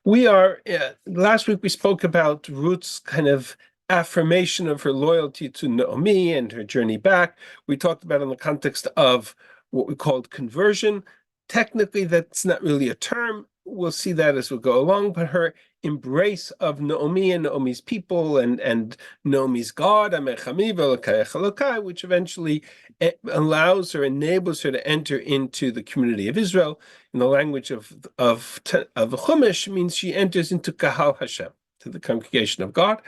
We are, last week we spoke about Ruth's kind of affirmation of her loyalty to Naomi and her journey back. We talked about in the context of what we called conversion. Technically, that's not really a term. We'll see that as we go along, but her embrace of Naomi and Naomi's people and Naomi's God, which eventually allows her, enables her to enter into the community of Israel. In the language of Chumash, means she enters into Kahal Hashem, to the congregation of God.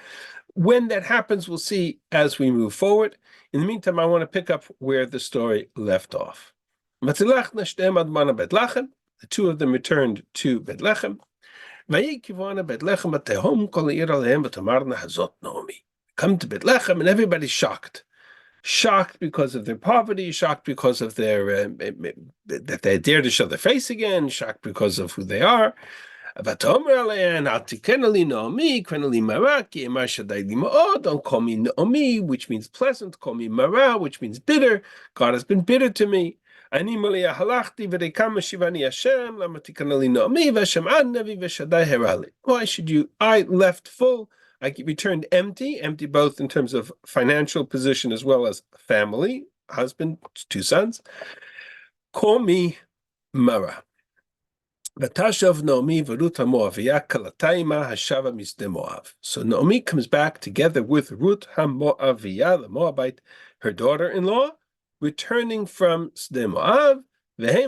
When that happens, we'll see as we move forward. In the meantime, I want to pick up where the story left off. The two of them returned to Bethlehem. Come to Bethlehem, and everybody's shocked. Shocked because of their poverty, shocked because of their that they dare to show their face again, shocked because of who they are. Don't call me Naomi, which means pleasant. Call me Mara, which means bitter. God has been bitter to me. Why should you? I left full. I returned empty both in terms of financial position as well as family, husband, 2 sons. Call me Mara. So Naomi comes back together with Ruth HaMoaviyah, the Moabite, her daughter-in-law, returning from Sde Moav. They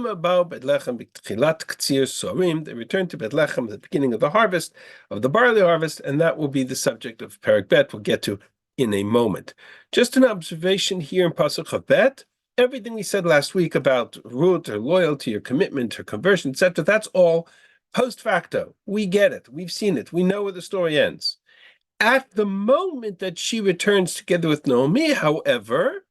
return to Bethlehem at the beginning of the harvest, of the barley harvest, and that will be the subject of Perek Bet we'll get to in a moment. Just an observation here in Pasuk of Bet. Everything we said last week about Ruth, her loyalty, her commitment, her conversion, etc., that's all post facto. We get it. We've seen it. We know where the story ends. At the moment that she returns together with Naomi, however,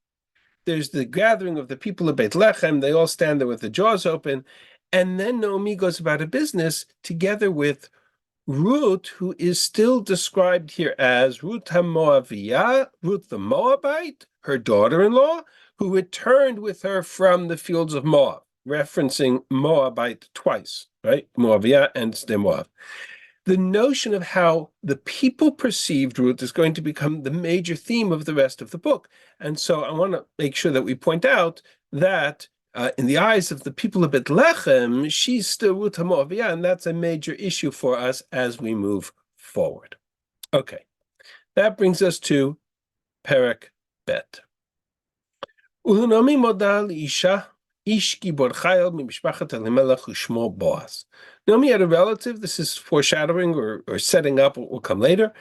there's the gathering of the people of Bethlehem. They all stand there with the jaws open. And then Naomi goes about her business together with Ruth, who is still described here as Ruth HaMoaviyah, Ruth the Moabite, her daughter-in-law, who returned with her from the fields of Moab, referencing Moabite twice, right? Moaviyah and Sde Moab. The notion of how the people perceived Ruth is going to become the major theme of the rest of the book. And so I want to make sure that we point out that in the eyes of the people of Bethlehem, she's still Ruth HaMoaviyah, and that's a major issue for us as we move forward. Okay, that brings us to Perek Bet. Naomi had a relative. This is foreshadowing or setting up what will come later.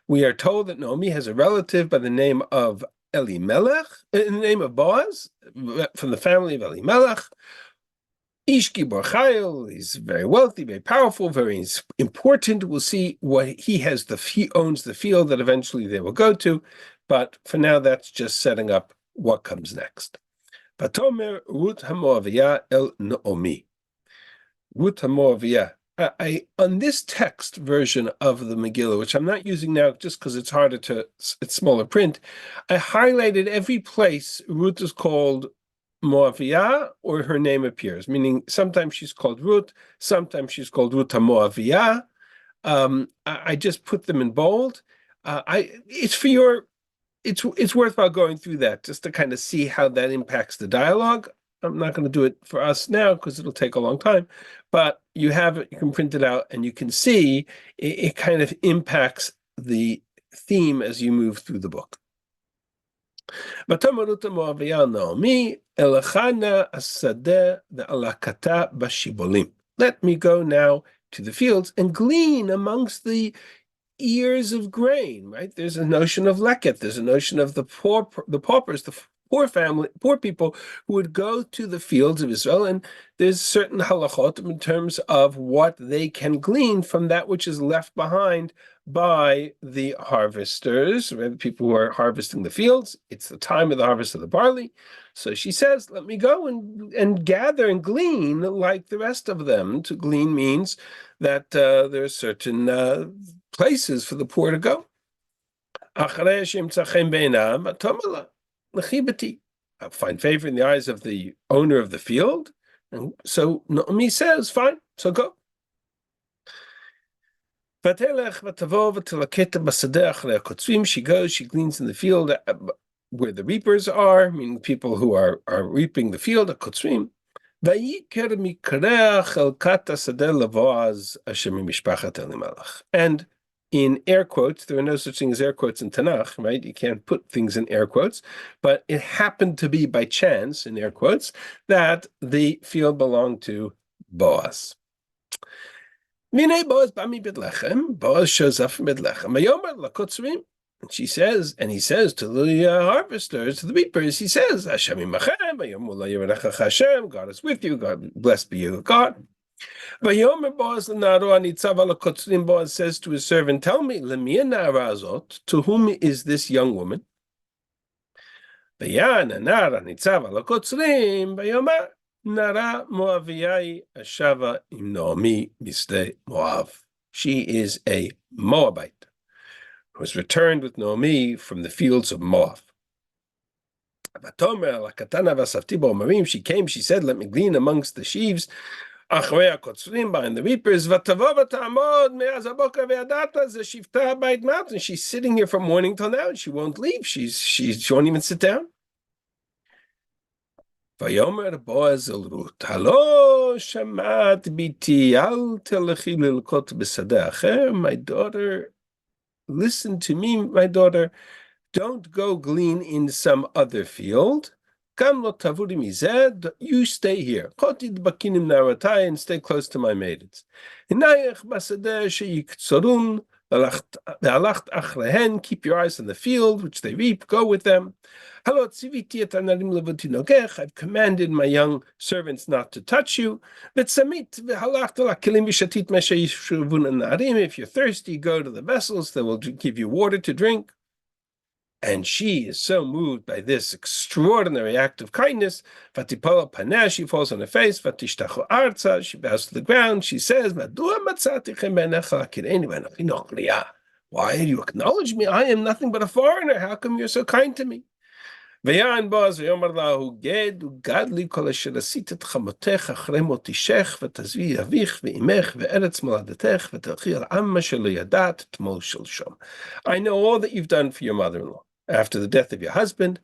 We are told that Naomi has a relative by the name of Elimelech, in the name of Boaz, from the family of Elimelech. Ish Gibor Chayil, he's very wealthy, very powerful, very important. We'll see what he has. He owns the field that eventually they will go to, but for now, that's just setting up what comes next. Vatomer Ruth HaMoaviyah el Naomi. Ruth HaMoaviyah. On this text version of the Megillah, which I'm not using now just because it's harder it's smaller print, I highlighted every place Ruth is called Moaviyah or her name appears, meaning sometimes she's called Ruth, sometimes she's called Ruth HaMoaviyah. I just put them in bold. It's worthwhile going through that just to kind of see how that impacts the dialogue. I'm not going to do it for us now because it'll take a long time, but you have it, you can print it out, and you can see it kind of impacts the theme as you move through the book. Let me go now to the fields and glean amongst the ears of grain, right? There's a notion of leket. There's a notion of the paupers, the poor people who would go to the fields of Israel, and there's certain halachot in terms of what they can glean from that which is left behind by the harvesters, right? The people who are harvesting the fields. It's the time of the harvest of the barley. So she says, let me go and gather and glean like the rest of them. To glean means that there are certain places for the poor to go. Find favor in the eyes of the owner of the field. And so Naomi says, fine, so go. Vatelech vatavo v'telaketa basadeh achrei hakotzrim. She goes, she gleans in the field where the reapers are, meaning people who are reaping the field, hakotzrim. Vayiker mikreach chelkat hasadeh levoaz asher mimishpachat Elimelech. And in air quotes, there are no such thing as air quotes in Tanakh, right? You can't put things in air quotes, but it happened to be by chance, in air quotes, that the field belonged to Boaz. Mine Boaz bami Bethlehem. Boaz shows up from Bethlehem. Mayomer lakotzrim. And she says, and he says to the harvesters, to the reapers, he says, Hashem imachem, Hashem, God is with you, God blessed be you, God. Vayomer Boaz l'naro anitzav ala kotzrim. Boaz says to his servant, tell me, lemia na'ara azot, to whom is this young woman? Vayan anar anitzav ala kotzrim. Vayomer Nara Moaviyai Ashava im Naomi Misde Moav. She is a Moabite who was returned with Naomi from the fields of Moab. She came, she said, let me glean amongst the sheaves, behind the reapers. She's sitting here from morning till now, and she won't leave. She won't even sit down. Vayomer Boaz el Ruth, Halo shamat biti al telechi lilkot b'sadeh acher. My daughter, listen to me, my daughter. Don't go glean in some other field. Kam lo tavuri mized. You stay here. Choti d'bakinim naratai, and stay close to my maidens. Hinayach b'sadeh sheyiktsorun. Keep your eyes on the field, which they reap, go with them. I've commanded my young servants not to touch you. If you're thirsty, go to the vessels, they will give you water to drink. And she is so moved by this extraordinary act of kindness. She falls on her face. She bows to the ground. She says, why do you acknowledge me? I am nothing but a foreigner. How come you're so kind to me? Vayan Boaz v'yomer lahu ged ugadli kol asher asit et chamotech achrei mot ishech v'tazvi avich v'imech ve'eretz moladetech v'telchi al am asher lo yadat tmol shalshom. I know all that you've done for your mother-in-law after the death of your husband,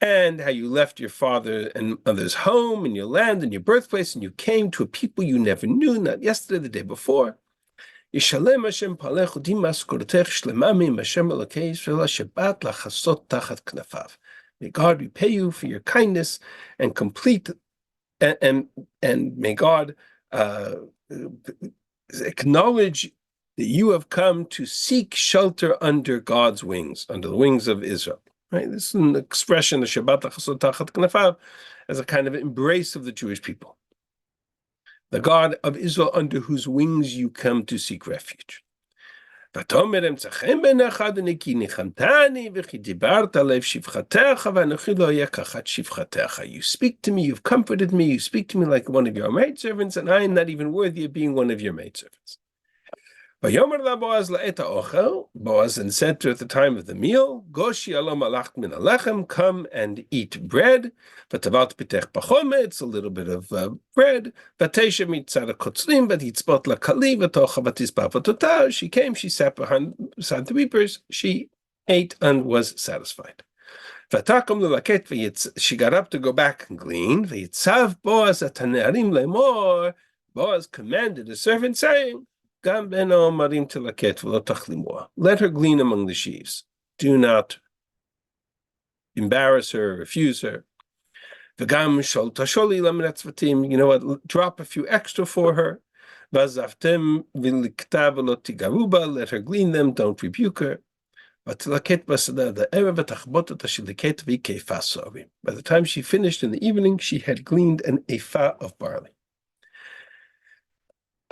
and how you left your father and mother's home and your land and your birthplace, and you came to a people you never knew, not yesterday, the day before. Yishalem Hashem palechu dimas korotech shlemami Hashem elokei Yisrael shebat lachasot tachat knafav. May God repay you for your kindness and complete, and may God acknowledge that you have come to seek shelter under God's wings, under the wings of Israel. Right? This is an expression of Shabbat Lachasot Tachat Knafav as a kind of embrace of the Jewish people. The God of Israel under whose wings you come to seek refuge. You speak to me, you've comforted me, you speak to me like one of your maidservants, and I am not even worthy of being one of your maidservants. Boaz and said to her at the time of the meal, come and eat bread. It's a little bit of bread. She came, she sat beside the reapers, she ate and was satisfied. She got up to go back and glean. Boaz commanded the servant, saying, let her glean among the sheaves. Do not embarrass her, refuse her. You know what? Drop a few extra for her. Let her glean them, don't rebuke her. By the time she finished in the evening, she had gleaned an ephah of barley.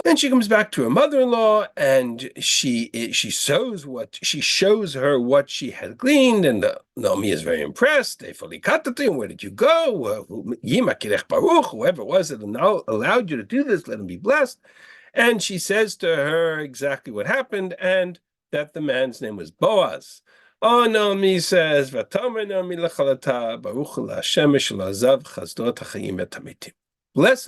Then she comes back to her mother-in-law, and she shows her what she had gleaned, and Naomi is very impressed. Where did you go? Whoever it was that allowed you to do this, let him be blessed. And she says to her exactly what happened, and that the man's name was Boaz. Oh, Naomi says, blessed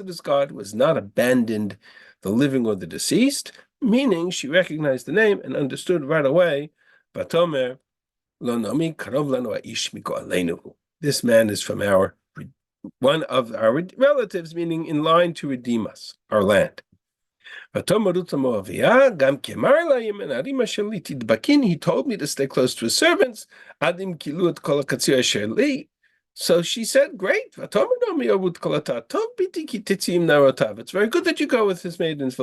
is God who has not abandoned the living or the deceased, meaning she recognized the name and understood right away. Vatomer lo nomi karov lanu ha'ish migo'aleinu. This man is from one of our relatives, meaning in line to redeem us, our land. He told me to stay close to his servants. So she said, great. It's very good that you go with his maidens.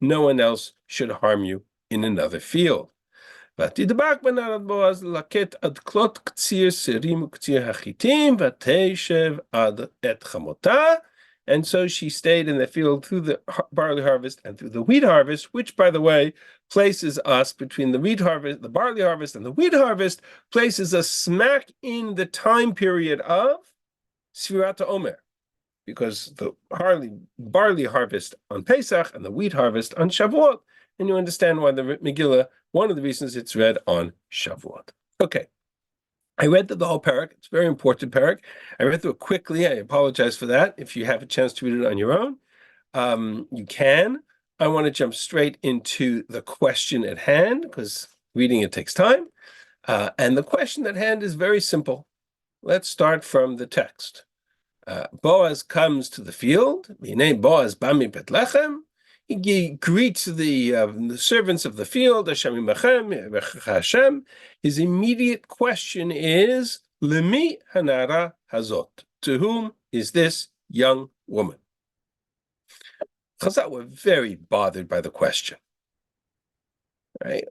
No one else should harm you in another field. ותדבק בנערת בועז לקט עד כלות קציר סירים וקציר החיטים, ותשב עד את חמותה. And so she stayed in the field through the barley harvest and through the wheat harvest, which, by the way, places us between the wheat harvest, the barley harvest, and the wheat harvest, places us smack in the time period of Sfirat Omer, because the barley harvest on Pesach and the wheat harvest on Shavuot. And you understand why the Megillah, one of the reasons it's read on Shavuot. Okay. I read through the whole parak. It's a very important parak. I read through it quickly. I apologize for that. If you have a chance to read it on your own, you can. I want to jump straight into the question at hand because reading it takes time. And the question at hand is very simple. Let's start from the text. Boaz comes to the field. Boaz bami Betlechem. He greets the servants of the field. Hashem. His immediate question is, Lemi hanara hazot. To whom is this young woman? Chazal were very bothered by the question. Right?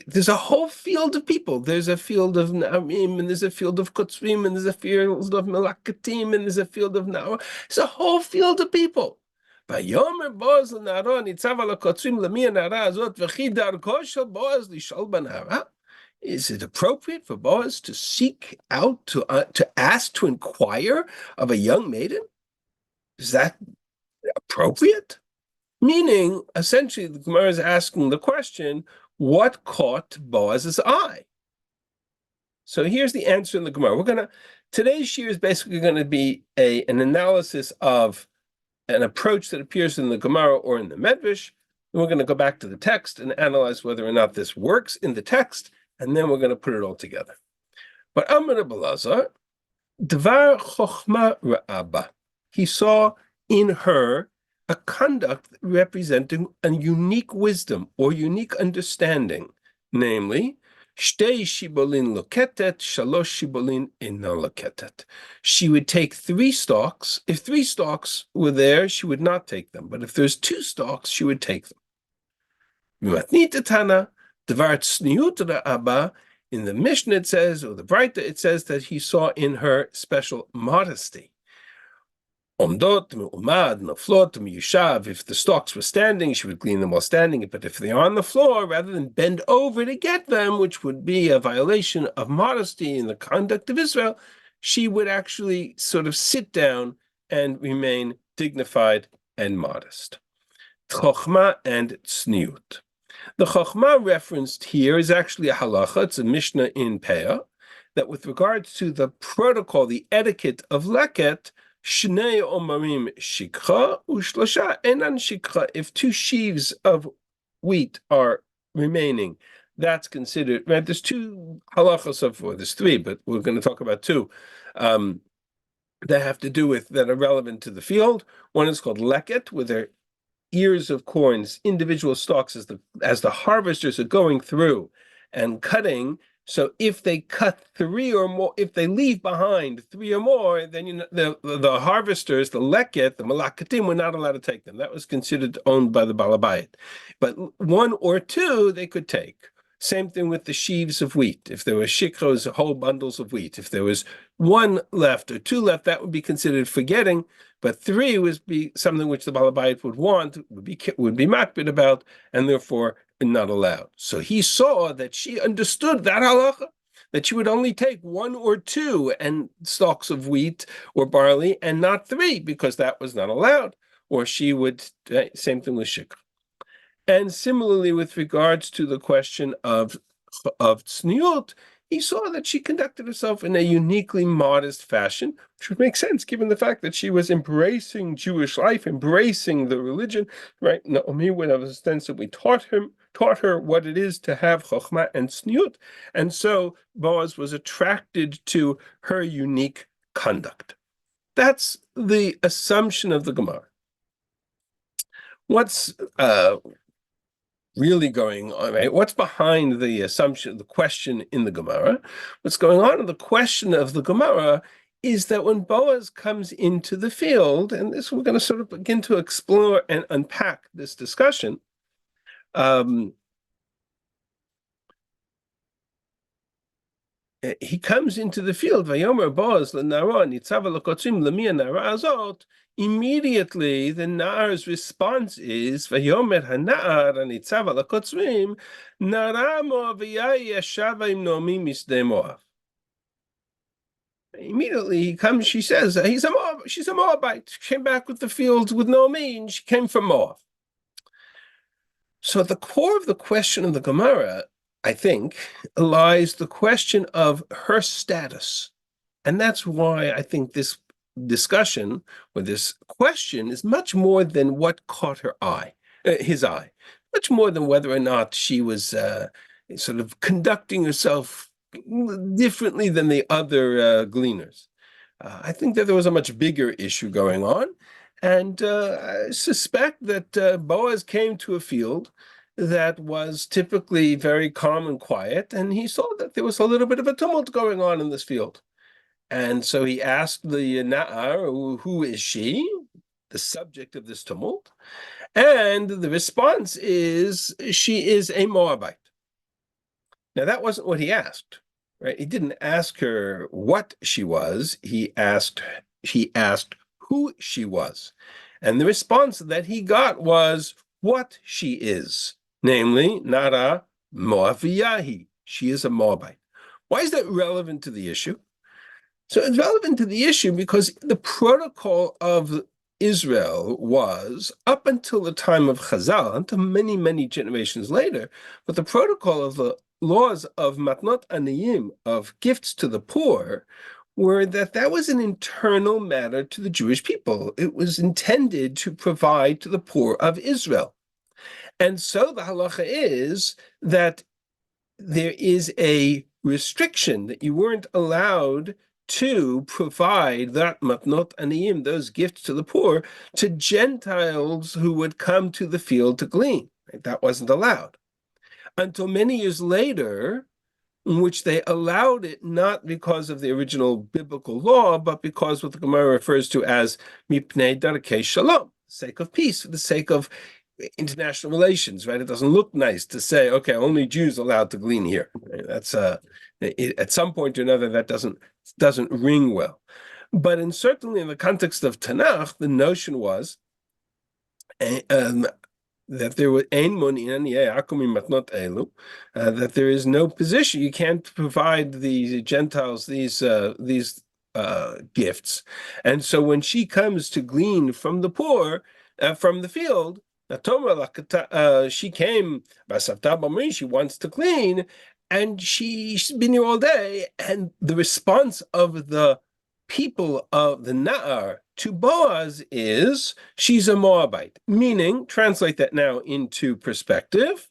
There's a whole field of people. There's a field of Naamim, and there's a field of Kotzrim, and there's a field of Melakatim, and there's a field of Naor. There's a whole field of people. Vayomer Boaz l'na'ara nitzav al hakotzrim lemi hanara hazot v'chi darko shel Boaz lish'ol b'na'ara. Is it appropriate for Boaz to seek out, to ask, to inquire of a young maiden? Is that appropriate? Meaning, essentially, the Gemara is asking the question, what caught Boaz's eye? So here's the answer in the Gemara. Today's shir is basically going to be an analysis of an approach that appears in the Gemara or in the Medrash. And we're going to go back to the text and analyze whether or not this works in the text, and then we're going to put it all together. But Amar Belazar, Dvar Chochma Ra'aba. He saw in her a conduct representing a unique wisdom or unique understanding, namely, Shtei shibolin loketet, shalosh shibolin ina loketet. She would take 3 stalks. If 3 stalks were there, she would not take them. But if there's 2 stalks, she would take them. Tana, Dvar tzniut ra'aba. In the Mishnah it says, or the Breita it says that he saw in her special modesty. Omdot, umad, naflot, yushav. If the stalks were standing, she would glean them while standing. But if they're on the floor, rather than bend over to get them, which would be a violation of modesty in the conduct of Israel, she would actually sort of sit down and remain dignified and modest. Chochma and tzniut. The chochma referenced here is actually a halacha. It's a Mishnah in Peah, that with regards to the protocol, the etiquette of leket, Shnei omarim shikha ushlosha enan shikha. If 2 sheaves of wheat are remaining, that's considered, right? There's 2 halachas of, or there's 3, but we're going to talk about 2 that have to do with, that are relevant to the field. One is called leket, where they're ears of corns, individual stalks as the harvesters are going through and cutting. So if they cut 3 or more, if they leave behind 3 or more, then the harvesters, the leket, the malakatim, were not allowed to take them. That was considered owned by the balabayit. But 1 or 2 they could take. Same thing with the sheaves of wheat. If there were shikros, whole bundles of wheat, if there was 1 left or 2 left, that would be considered forgetting. But 3 would be something which the balabayit would want, would be makbid about, and therefore not allowed. So he saw that she understood that halacha, that she would only take 1 or 2 and stalks of wheat or barley, and not 3, because that was not allowed. Or she would, same thing with shikra. And similarly, with regards to the question of tzniut, he saw that she conducted herself in a uniquely modest fashion, which would make sense given the fact that she was embracing Jewish life, embracing the religion, right? Naomi would have ostensibly taught her what it is to have chokhmah and tzniut, and so Boaz was attracted to her unique conduct. That's the assumption of the Gemara. What's really going on, right? What's behind the assumption, the question in the Gemara? What's going on in the question of the Gemara is that when Boaz comes into the field, and this we're going to sort of begin to explore and unpack this discussion. He comes into the field, Vayomer Boaz l'nara nitzava l'kotzim l'mia nara azot. Immediately, the Na'ar's response is, Vayomer ha'na'ar ha'nitzava l'kotzim nara mo'aviyai yashava im nomi misdei Moav. Immediately he comes, she says, she's a Moabite. She came back with the fields with Naomi, and she came from Moab. So at the core of the question of the Gemara, I think, lies the question of her status. And that's why I think this discussion or this question is much more than what caught his eye, much more than whether or not she was sort of conducting herself differently than the other gleaners. I think that there was a much bigger issue going on. And I suspect that Boaz came to a field that was typically very calm and quiet, and he saw that there was a little bit of a tumult going on in this field. And so he asked the Na'ar, who is she, the subject of this tumult? And the response is, she is a Moabite. Now, that wasn't what he asked, right? He didn't ask her what she was. He asked who she was. And the response that he got was what she is. Namely, Nara Moaviyahi. She is a Moabite. Why is that relevant to the issue? So it's relevant to the issue because the protocol of Israel was, up until the time of Chazal, until many, many generations later, but the protocol of the laws of Matnot Aniyim, of gifts to the poor, were that was an internal matter to the Jewish people. It was intended to provide to the poor of Israel. And so the halacha is that there is a restriction that you weren't allowed to provide that matnot aniyim, those gifts to the poor, to Gentiles who would come to the field to glean. Right? That wasn't allowed. Until many years later, in which they allowed it not because of the original biblical law, but because what the Gemara refers to as mipnei darkei shalom, sake of peace, for the sake of international relations, right? It doesn't look nice to say, okay, only Jews allowed to glean here. Right? That's at some point or another that doesn't ring well. But certainly in the context of Tanakh, the notion was that there was that there is no position. You can't provide the Gentiles these gifts, and so when she comes to glean from the poor, from the field, she came, she wants to glean, and she's been here all day, and the response of the people of the Na'ar to Boaz is, she's a Moabite, meaning, translate that now into perspective,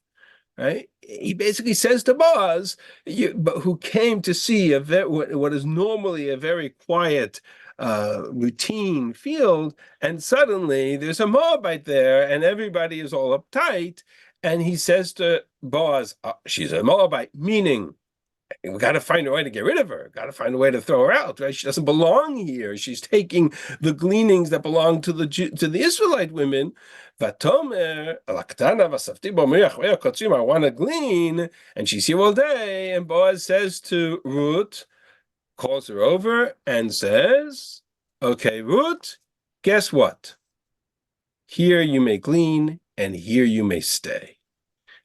right? He basically says to Boaz, who came to see what is normally a very quiet, routine field, and suddenly there's a Moabite there, and everybody is all uptight, and he says to Boaz, she's a Moabite, meaning, we got to find a way to get rid of her. Got to find a way to throw her out. Right? She doesn't belong here. She's taking the gleanings that belong to the Israelite women. Vatomer, I want to glean, and she's here all day. And Boaz says to Ruth, calls her over and says, "Okay, Ruth, guess what? Here you may glean, and here you may stay."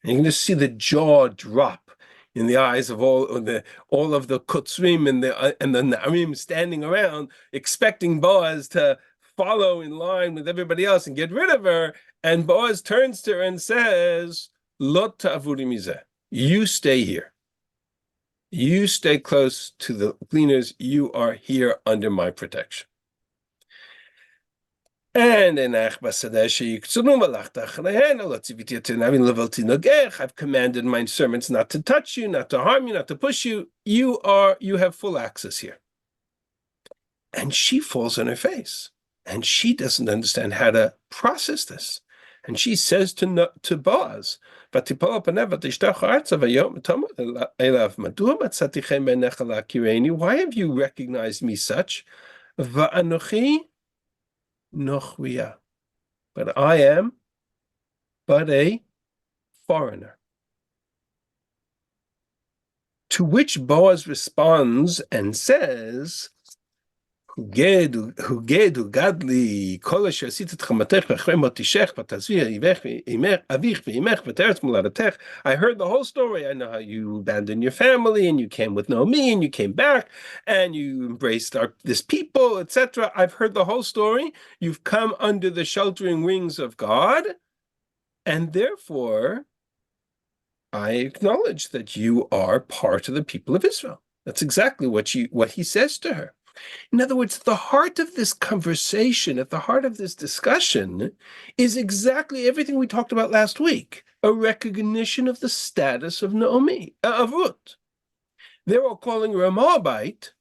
And you can just see the jaw drop in the eyes of all of the kotzrim and the na'arim standing around, expecting Boaz to follow in line with everybody else and get rid of her. And Boaz turns to her and says, "Lo ta'avuri mizeh, you stay here." You stay close to the gleaners. You are here under my protection. And I've commanded my servants not to touch you, not to harm you, not to push you. You have full access here. And she falls on her face, and she doesn't understand how to process this. And she says to Boaz, why have you recognized me such? But I am but a foreigner. To which Boaz responds and says, gadli kol asher asit et chamatech v'achrei mot tishech v'tazvi avich v'imech v'teretz moladetech. I heard the whole story. I know how you abandoned your family and you came with Naomi and you came back and you embraced this people, etc. I've heard the whole story. You've come under the sheltering wings of God, and therefore I acknowledge that you are part of the people of Israel. That's exactly what he says to her. In other words, the heart of this conversation, at the heart of this discussion, is exactly everything we talked about last week, a recognition of the status of of Ruth. They're all calling her a Moabite,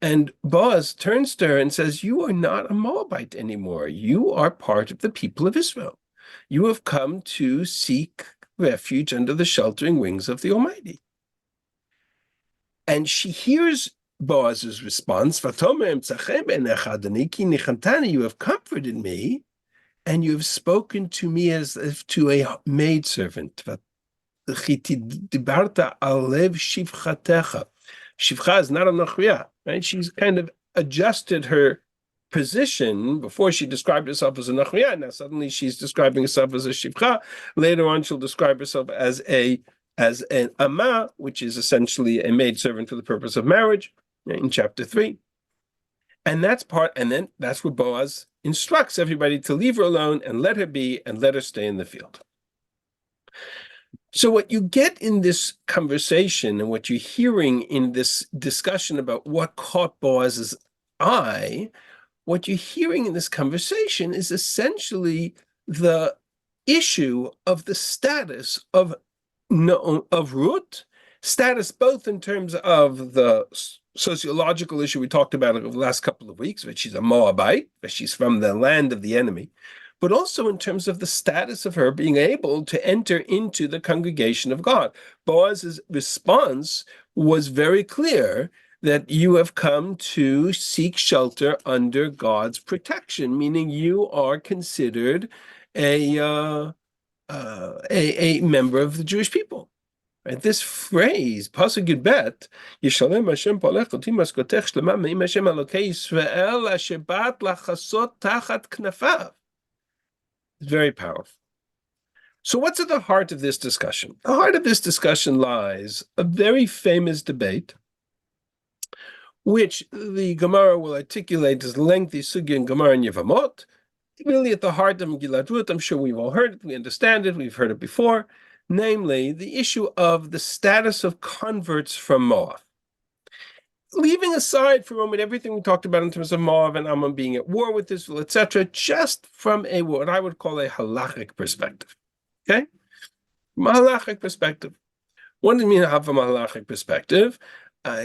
and Boaz turns to her and says, you are not a Moabite anymore. You are part of the people of Israel. You have come to seek refuge under the sheltering wings of the Almighty. And she hears Boaz's response, you have comforted me, and you have spoken to me as if to a maidservant. Shivcha is not a nachriya, right? She's kind of adjusted her position. Before she described herself as a nachriya, now suddenly she's describing herself as a shivcha. Later on, she'll describe herself as an ama, which is essentially a maidservant for the purpose of marriage, in chapter 3. And that's where Boaz instructs everybody to leave her alone and let her be and let her stay in the field. So what you get in this conversation and what you're hearing in this discussion about what caught Boaz's eye, what you're hearing in this conversation is essentially the issue of the status of Ruth, status both in terms of the sociological issue we talked about over the last couple of weeks, that she's a Moabite, that she's from the land of the enemy, but also in terms of the status of her being able to enter into the congregation of God. Boaz's response was very clear, that you have come to seek shelter under God's protection, meaning you are considered a member of the Jewish people. Right? This phrase, Pasuk Yudbet, Yishalem Hashem Palech Oti Maskotech Shlema Me'im Hashem Elokei Yisrael Asher Bat Lachasot Tachat Knafav. It's very powerful. So what's at the heart of this discussion? The heart of this discussion lies a very famous debate, which the Gemara will articulate as lengthy sugya in Gemara and Yevamot. Really at the heart of Megillat Ruth, I'm sure we've all heard it, we understand it, we've heard it before, namely the issue of the status of converts from Moab. Leaving aside for a moment everything we talked about in terms of Moab and Ammon being at war with Israel, etc., just from what I would call a halachic perspective. Okay? From a halachic perspective. What does it mean to have from a halachic perspective?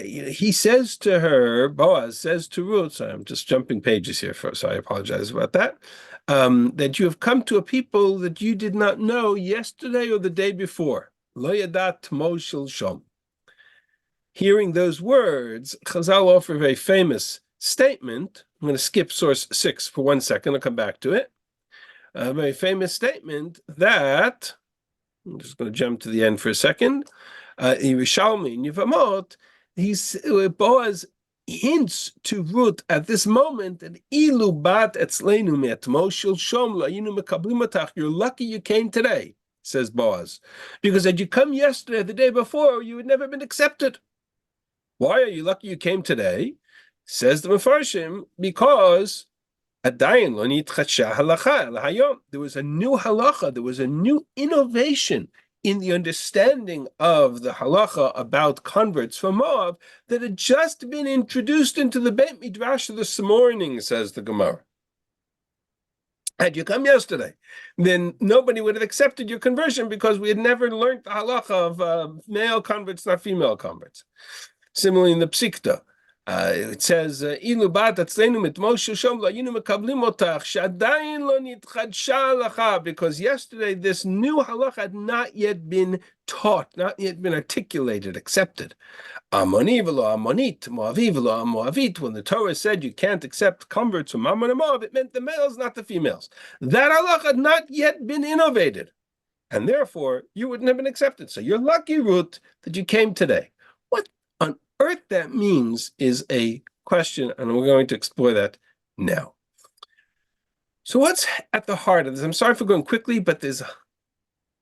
He says to her, Boaz says to Ruth, sorry, I'm just jumping pages here, so I apologize about that, that you have come to a people that you did not know yesterday or the day before. Lo yadat Moshe Shulman. Hearing those words, Chazal offer a very famous statement. I'm going to skip source 6 for 1 second. I'll come back to it. A very famous statement that, I'm just going to jump to the end for a second. Yerushalmi in Yevamot, Boaz hints to Ruth at this moment that Ilu bat etzleinu me'atmo shel shom la'ayinu mekablim otach. You're lucky you came today, says Boaz, because had you come yesterday, the day before, you had never been accepted. Why are you lucky you came today? Says the Mefarshim, because adayin lo nitchadsha halacha el hayom. There was a new halacha, there was a new innovation in the understanding of the halacha about converts from Moab that had just been introduced into the Beit Midrash this morning, says the Gemara. Had you come yesterday, then nobody would have accepted your conversion because we had never learned the halacha of male converts, not female converts. Similarly, in the Psikta, it says, "Ilu bat atzleinu mit Moshe shom lo hayinu mekablim otach she'adayin lo nitchadsha halacha," because yesterday this new halacha had not yet been taught, not yet been articulated, accepted. Ammoni v'lo Ammonit, Moavi v'lo Moavit. When the Torah said you can't accept converts from Ammon and Moab, it meant the males, not the females. That halacha had not yet been innovated, and therefore you wouldn't have been accepted. So you're lucky, Ruth, that you came today. What on earth that means is a question, and we're going to explore that now. So what's at the heart of this? I'm sorry for going quickly, but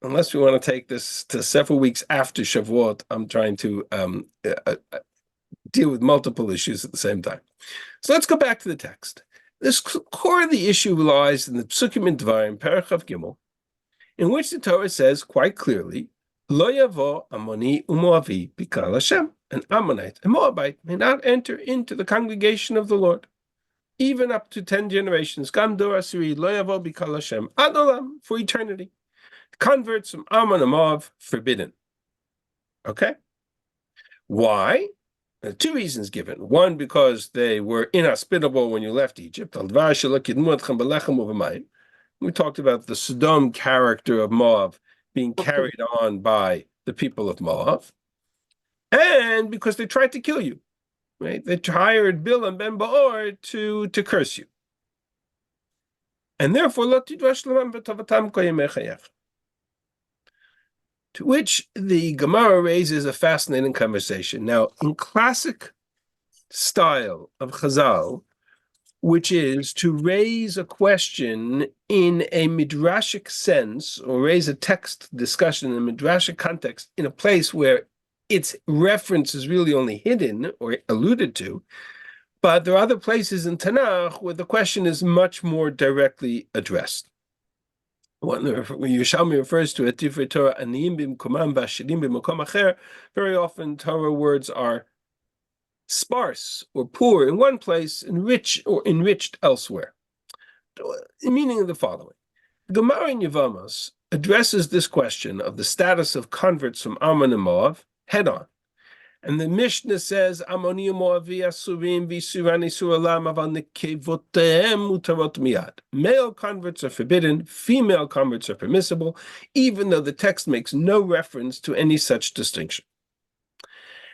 unless we want to take this to several weeks after Shavuot, I'm trying to deal with multiple issues at the same time. So let's go back to the text. This core of the issue lies in the Psukim in Dvarim, Parachav Gimel, in which the Torah says quite clearly, Lo yavo Ammoni u'Moavi b'kal Hashem. An Ammonite, a Moabite, may not enter into the congregation of the Lord, even up to 10 generations. Gam dor asiri lo yavo b'kal Hashem ad olam, for eternity. Converts from Ammon and Moab, forbidden. Okay? Why? There are two reasons given. One, because they were inhospitable when you left Egypt. We talked about the Sodom character of Moab being carried on by the people of Moab. And because they tried to kill you. Right? They hired Bilam ben Baor to curse you. And therefore, lo tidrash lamam v'tovatam kol yemei chayach. To which the Gemara raises a fascinating conversation. Now, in classic style of Chazal, which is to raise a question in a midrashic sense, or raise a text discussion in a midrashic context in a place where its reference is really only hidden or alluded to, but there are other places in Tanakh where the question is much more directly addressed. When Yerushalmi refers to it, Divrei Torah aniyim b'mkomam v'ashirim b'makom acher, very often Torah words are sparse or poor in one place, and rich or enriched elsewhere. Meaning the following: the Gemara in Yevamos addresses this question of the status of converts from Ammon and Moab head on. And the Mishnah says, Ammoni Moavi asurim v'isuran isur olam aval nekevotehem mutarot miyad. Male converts are forbidden, female converts are permissible, even though the text makes no reference to any such distinction.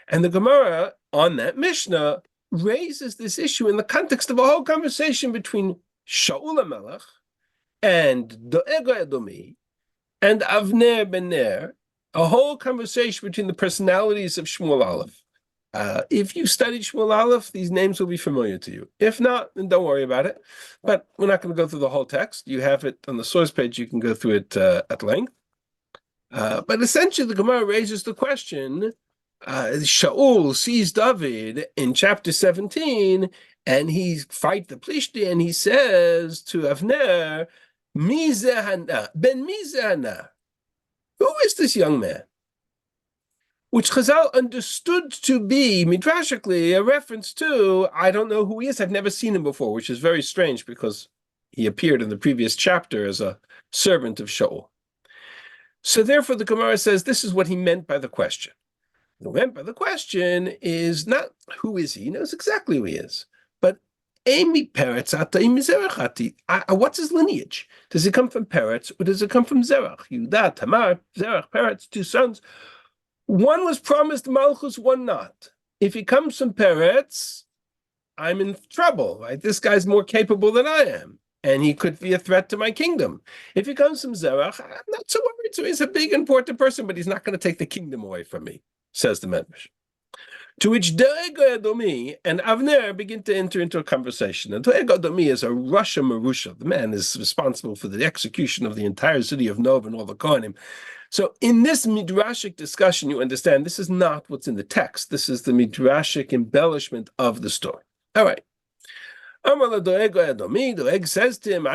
And the Gemara on that Mishnah raises this issue in the context of a whole conversation between Shaul HaMelech and Doeg HaEdomi and Avner ben Ner, a whole conversation between the personalities of Shmuel Aleph. If you studied Shmuel Aleph, these names will be familiar to you. If not, then don't worry about it. But we're not going to go through the whole text. You have it on the source page. You can go through it at length. But essentially, the Gemara raises the question, Shaul sees David in chapter 17, and he fights the Plishti, and he says to Avner, Mizehana, ben Mizehana. Who is this young man? Which Chazal understood to be, midrashically, a reference to, I don't know who he is, I've never seen him before, which is very strange because he appeared in the previous chapter as a servant of Shaul. So therefore the Gemara says this is what he meant by the question. What he meant by the question is not who is he knows exactly who he is, but what's his lineage? Does he come from Peretz or does it come from Zerach? Yehuda, Tamar, Zerach, Peretz, two sons. One was promised Malchus, one not. If he comes from Peretz, I'm in trouble, right? This guy's more capable than I am, and he could be a threat to my kingdom. If he comes from Zerach, I'm not so worried. So he's a big, important person, but he's not going to take the kingdom away from me, says the Medrash. To which Doeg HaEdomi and Avner begin to enter into a conversation. And Doeg HaEdomi is a Rasha Marusha. The man is responsible for the execution of the entire city of Nov and all the Kohanim. So in this midrashic discussion, you understand this is not what's in the text. This is the midrashic embellishment of the story. All right. Doeg says to him,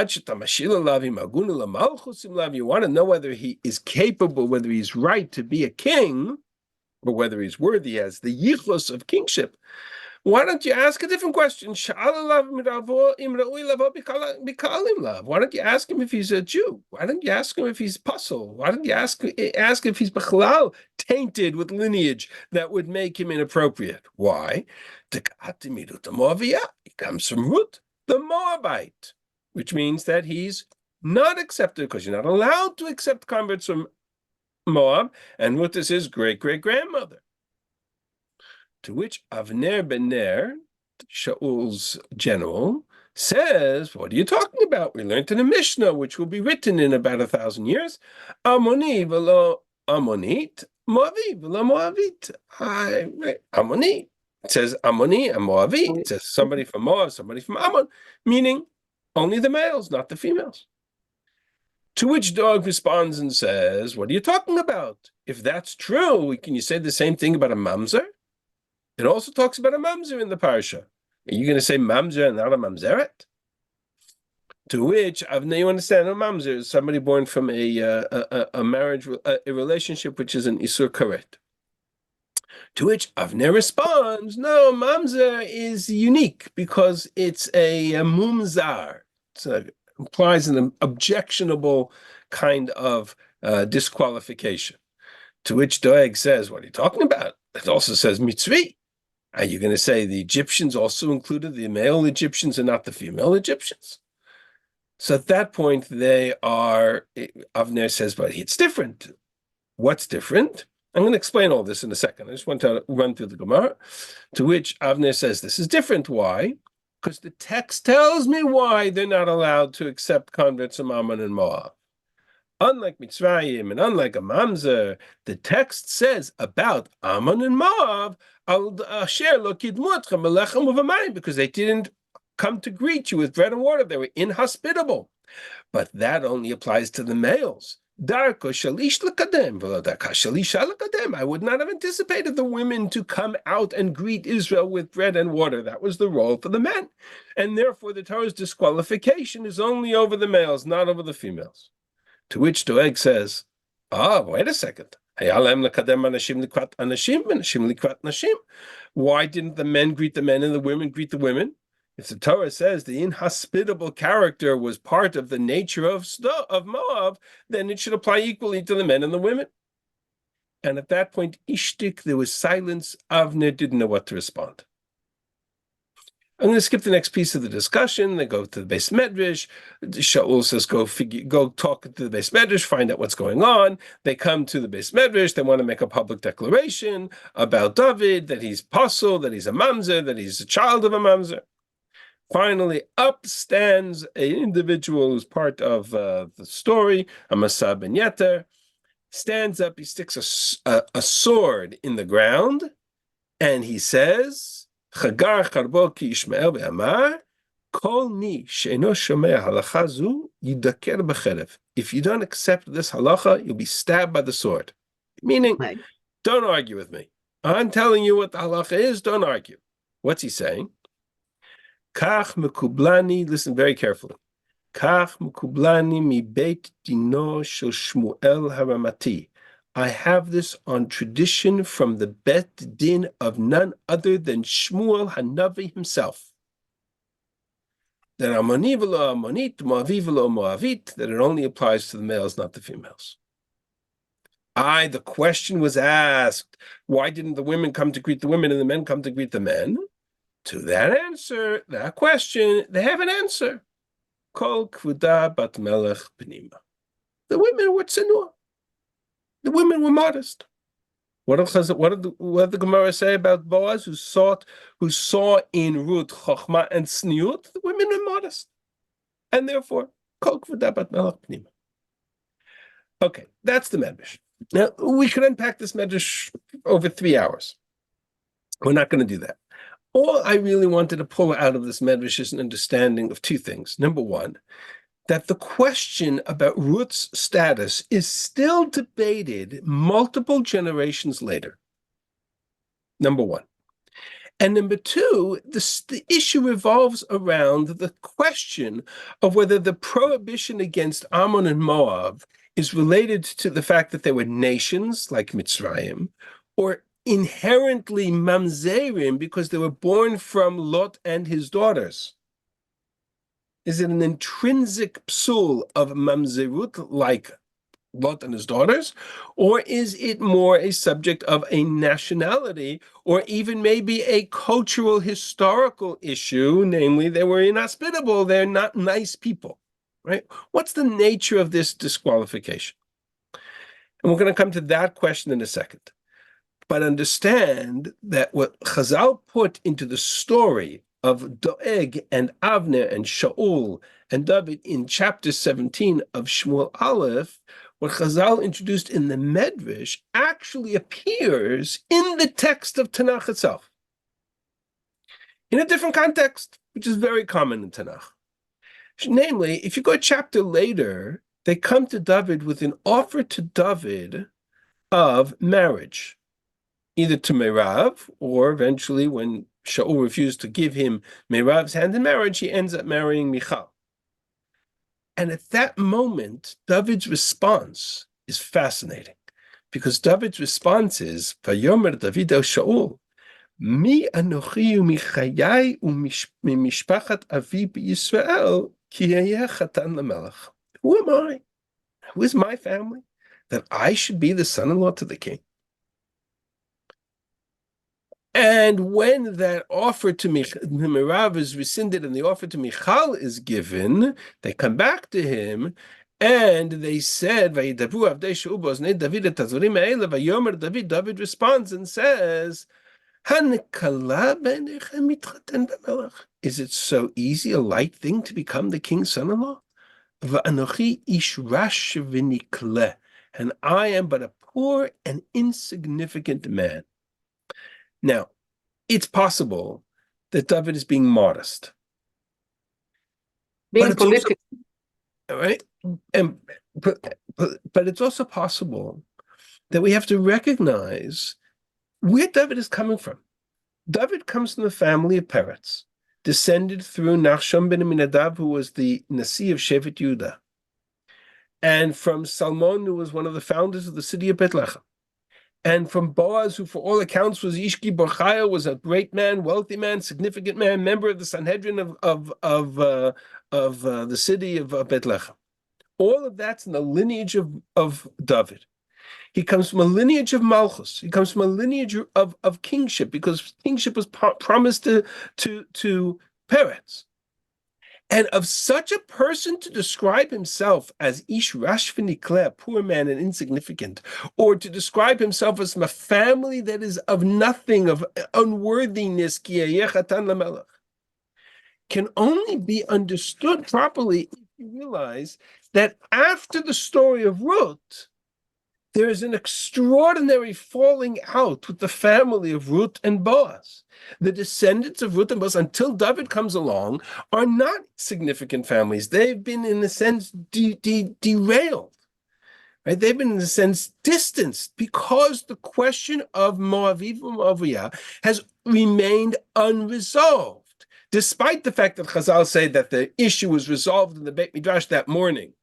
you want to know whether he is capable, whether he's right to be a king, or whether he's worthy as the yichus of kingship. Why don't you ask a different question? Why don't you ask him if he's a Jew? Why don't you ask him if he's puzzle? Why don't you ask if he's b'chalal, tainted with lineage that would make him inappropriate? Why? He comes from Ruth, the Moabite, which means that he's not accepted because you're not allowed to accept converts from Moab, and Ruth is his great-great-grandmother. To which Avner ben Ner, Shaul's general, says, what are you talking about? We learned in a Mishnah, which will be written in about 1,000 years. Ammoni v'lo Ammonit, Moavi v'lo Moavit. Ammoni. It says Ammoni and Moavi. It says somebody from Moab, somebody from Ammon, meaning only the males, not the females. To which Doeg responds and says, what are you talking about? If that's true, can you say the same thing about a mamzer? It also talks about a mamzer in the parsha. Are you going to say mamzer and not a mamzeret? To which Avner, you understand, a mamzer is somebody born from a marriage, a relationship which is an isur karet. To which Avner responds, no, mamzer is unique because it's a mumzar. It implies an objectionable kind of disqualification. To which Doeg says, what are you talking about? It also says mitzvi. Are you going to say the Egyptians also included the male Egyptians and not the female Egyptians? So at that point, Avner says, but it's different. What's different? I'm going to explain all this in a second. I just want to run through the Gemara. To which Avner says, this is different. Why? Because the text tells me why they're not allowed to accept converts from Ammon and Moab. Unlike Mitzrayim and unlike a mamzer, the text says about Ammon and Moab, because they didn't come to greet you with bread and water. They were inhospitable. But that only applies to the males. I would not have anticipated the women to come out and greet Israel with bread and water. That was the role for the men. And therefore, the Torah's disqualification is only over the males, not over the females. To which Doeg says, wait a second. Why didn't the men greet the men and the women greet the women? If the Torah says the inhospitable character was part of the nature of Moab, then it should apply equally to the men and the women. And at that point, ishtik, there was silence. Avner didn't know what to respond. I'm going to skip the next piece of the discussion. They go to the Beis Medrash. Shaul says, go talk to the Beis Medrash, find out what's going on. They come to the Beis Medrash. They want to make a public declaration about David, that he's pasul, that he's a mamzer, that he's a child of a mamzer. Finally, up stands an individual who's part of the story, Amasa ben Yeter, stands up, he sticks a sword in the ground, and he says, Chagar charbo ki Ishmael be'amar, kol ni she'eno shomea halacha zu yidaker b'cherev. If you don't accept this halacha, you'll be stabbed by the sword. Meaning, don't argue with me. I'm telling you what the halacha is, don't argue. What's he saying? Kach mekublani, listen very carefully. Kach mekublani mi beit dino shel Shmuel haramati. I have this on tradition from the Bet Din of none other than Shmuel Hanavi himself. That Ammoni v'lo Ammonit, Moavi v'lo Moavit, that it only applies to the males, not the females. The question was asked, why didn't the women come to greet the women and the men come to greet the men? To that question, they have an answer. Kol kvuda bat melech pnima. The women were tzenua. The women were modest. What did the Gemara say about Boaz, who saw in Ruth chokhmah and tzniut? The women were modest, and therefore kol kvuda bat melech pnima. Okay, that's the medrash. Now we could unpack this medrash over 3 hours. We're not going to do that. All I really wanted to pull out of this medrash is an understanding of two things. Number one, that the question about Ruth's status is still debated multiple generations later. Number one. And number two, the issue revolves around the question of whether the prohibition against Ammon and Moab is related to the fact that they were nations like Mitzrayim, or inherently mamzerim because they were born from Lot and his daughters. Is it an intrinsic psul of mamzerut like Lot and his daughters, or is it more a subject of a nationality, or even maybe a cultural historical issue, namely they were inhospitable, they're not nice people, right? What's the nature of this disqualification? And we're going to come to that question in a second. But understand that what Chazal put into the story of Doeg and Avner and Shaul and David in chapter 17 of Shmuel Aleph, what Chazal introduced in the Medrash actually appears in the text of Tanakh itself, in a different context, which is very common in Tanakh. Namely, if you go a chapter later, they come to David with an offer to David of marriage, either to Merav, or eventually when Shaul refused to give him Merav's hand in marriage, he ends up marrying Michal. And at that moment, David's response is fascinating, because David's response is, Vayomer David el Shaul, Mi anochi u'michayai u'mishpachat avi b'Yisrael ki hayeh chatan l'melech. Who am I? Who is my family that I should be the son-in-law to the king? And when that offer to Merav is rescinded and the offer to Michal is given, they come back to him and they said, David responds and says, is it so easy, a light thing to become the king's son-in-law? And I am but a poor and insignificant man. Now, it's possible that David is being modest. Being political. Right? But it's also possible that we have to recognize where David is coming from. David comes from the family of Peretz, descended through Nachshon ben Aminadab, who was the Nasi of Shevet Yehuda, and from Salmon, who was one of the founders of the city of Bethlehem, and from Boaz, who for all accounts was Ishki Borchaya, was a great man, wealthy man, significant man, member of the Sanhedrin of the city of Bethlehem. All of that's in the lineage of David. He comes from a lineage of Malchus. He comes from a lineage of kingship, because kingship was promised to Peretz. And of such a person to describe himself as Ish Rash v'Nikleh, poor man and insignificant, or to describe himself as from a family that is of nothing, of unworthiness, ki hayeh chatan l'melech, can only be understood properly if you realize that after the story of Ruth, there is an extraordinary falling out with the family of Ruth and Boaz. The descendants of Ruth and Boaz, until David comes along, are not significant families. They've been, in a sense, derailed. Right? They've been, in a sense, distanced, because the question of Moaviv and Moaviyah has remained unresolved, despite the fact that Chazal say that the issue was resolved in the Beit Midrash that morning.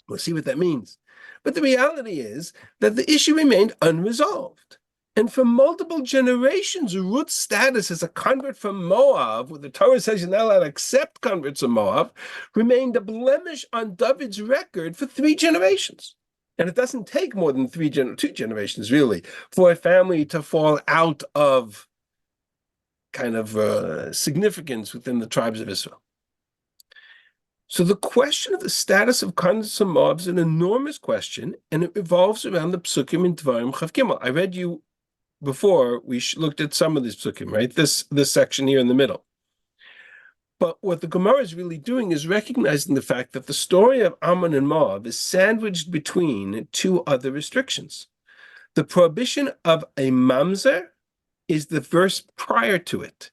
We'll see what that means. But the reality is that the issue remained unresolved. And for multiple generations, Ruth's status as a convert from Moab, where the Torah says you're not allowed to accept converts of Moab, remained a blemish on David's record for 3 generations. And it doesn't take more than 2 generations, really, for a family to fall out of kind of significance within the tribes of Israel. So the question of the status of converts of Moab is an enormous question, and it revolves around the psukim in Dvarim Chav Gimel. I read you before, we looked at some of these psukim, right? This section here in the middle. But what the Gemara is really doing is recognizing the fact that the story of Ammon and Moab is sandwiched between 2 other restrictions. The prohibition of a mamzer is the verse prior to it.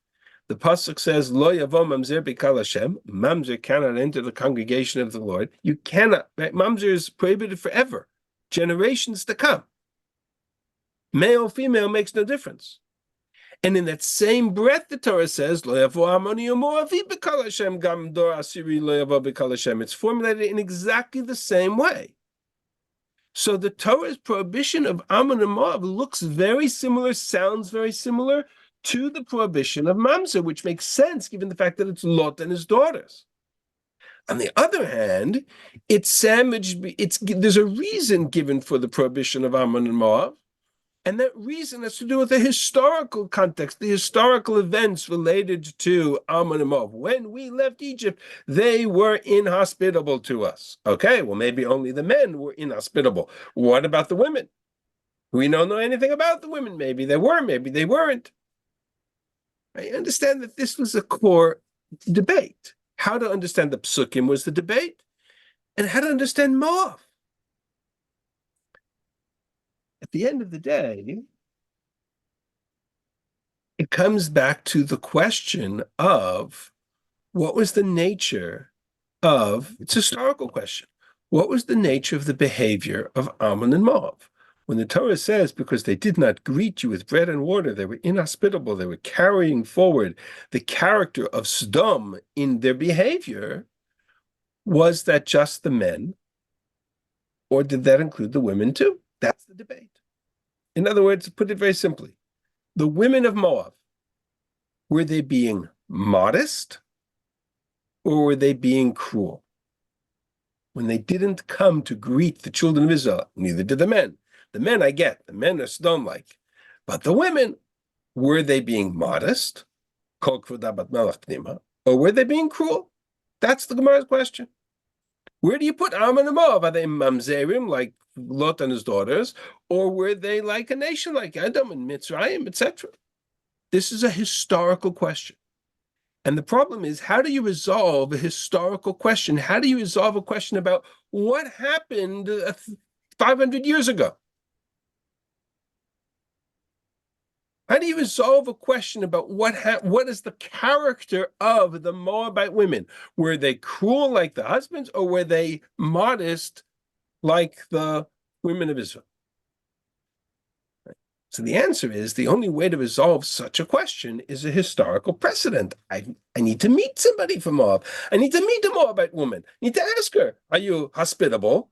The pasuk says, "Lo yavo mamzer b'kal Hashem." Mamzer cannot enter the congregation of the Lord. You cannot. Right? Mamzer is prohibited forever, generations to come. Male, female makes no difference. And in that same breath, the Torah says, "Lo yavo Amoni u'Moavi b'kol Hashem, gam dor asiri lo yavo b'kol Hashem." It's formulated in exactly the same way. So the Torah's prohibition of Ammon and Moab looks very similar, sounds very similar to the prohibition of Mamzer, which makes sense given the fact that it's Lot and his daughters. On the other hand, there's a reason given for the prohibition of Ammon and Moab, and that reason has to do with the historical context, the historical events related to Ammon and Moab. When we left Egypt, they were inhospitable to us. Okay, well, maybe only the men were inhospitable. What about the women? We don't know anything about the women. Maybe they were, maybe they weren't. I understand that this was a core debate. How to understand the Psukim was the debate, and how to understand Moab. At the end of the day, it comes back to the question of what was the nature of, it's a historical question, what was the nature of the behavior of Ammon and Moab? When the Torah says, because they did not greet you with bread and water, they were inhospitable, they were carrying forward the character of Sodom in their behavior, was that just the men, or did that include the women too? That's the debate. In other words, to put it very simply, the women of Moab, were they being modest or were they being cruel? When they didn't come to greet the children of Israel, neither did the men. The men I get, the men are Sodom-like. But the women, were they being modest? Or were they being cruel? That's the Gemara's question. Where do you put Ammon and Moab? Are they mamzerim, like Lot and his daughters, or were they like a nation like Edom and Mitzrayim, etc.? This is a historical question. And the problem is, how do you resolve a historical question? How do you resolve a question about what happened 500 years ago? How do you resolve a question about what is the character of the Moabite women? Were they cruel like the husbands, or were they modest like the women of Israel? So the answer is, the only way to resolve such a question is a historical precedent. I need to meet somebody from Moab. I need to meet a Moabite woman. I need to ask her, are you hospitable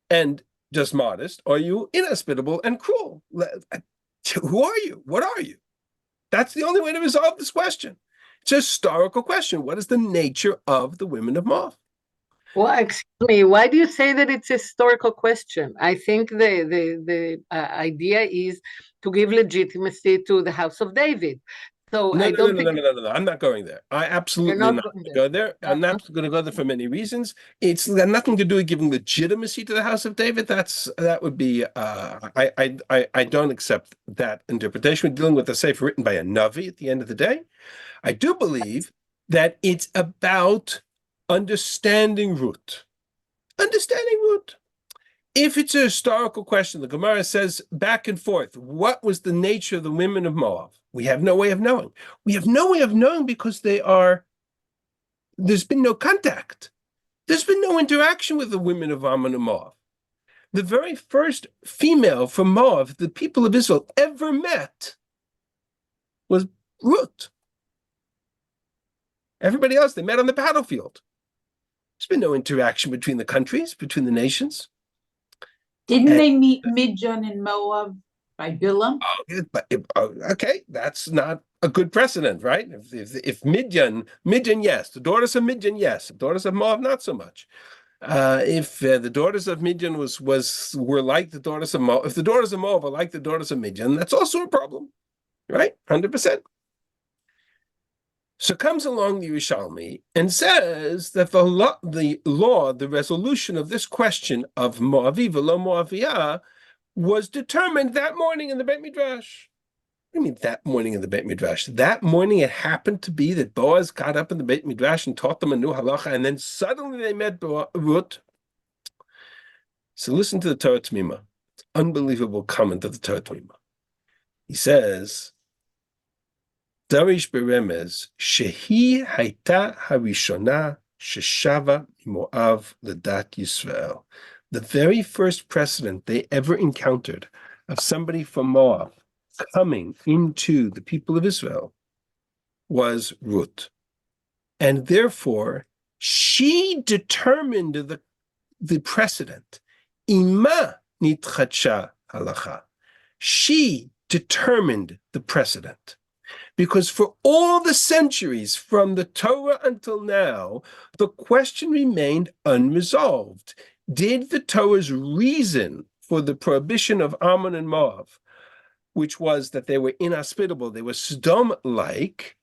and just modest? Or are you inhospitable and cruel? Who are you? What are you? That's the only way to resolve this question. It's a historical question. What is the nature of the women of Moab? Well, excuse me, why do you say that it's a historical question? I think the idea is to give legitimacy to the house of David. So No, I no, don't no, think no, no, no, no. I'm not going there. I you're absolutely not not going go there. I'm there. not going to go there for many reasons. It's got nothing to do with giving legitimacy to the house of David. That would be I don't accept that interpretation. We're dealing with a sefer written by a Navi at the end of the day. I do believe that it's about understanding Ruth. Understanding Ruth. If it's a historical question, the Gemara says back and forth, what was the nature of the women of Moab? We have no way of knowing. We have no way of knowing because there's been no contact. There's been no interaction with the women of Ammon and Moab. The very first female from Moab the people of Israel ever met was Ruth. Everybody else, they met on the battlefield. There's been no interaction between the countries, between the nations. Didn't they meet Midian and Moab by Bilam? Okay, that's not a good precedent, right? If Midian, yes, the daughters of Midian, yes, the daughters of Moab, not so much. If the daughters of Midian were like the daughters of Moab, if the daughters of Moab are like the daughters of Midian, that's also a problem, right? 100%. So comes along the Yerushalmi and says that the resolution of this question of Moavi v'lo Moaviyah was determined that morning in the Beit Midrash. What do you mean that morning in the Beit Midrash? That morning it happened to be that Boaz got up in the Beit Midrash and taught them a new halacha, and then suddenly they met Ruth. So listen to the Torah Tmima. It's an unbelievable comment of the Torah Tmima. He says, Darish beremez shehi haita harishona sheshava Moav ledat Yisrael. The very first precedent they ever encountered of somebody from Moab coming into the people of Israel was Ruth. And therefore, she determined the precedent. Ima nitchatsha halacha. She determined the precedent. Because for all the centuries from the Torah until now, the question remained unresolved. Did the Torah's reason for the prohibition of Ammon and Moab, which was that they were inhospitable, they were Sodom-like,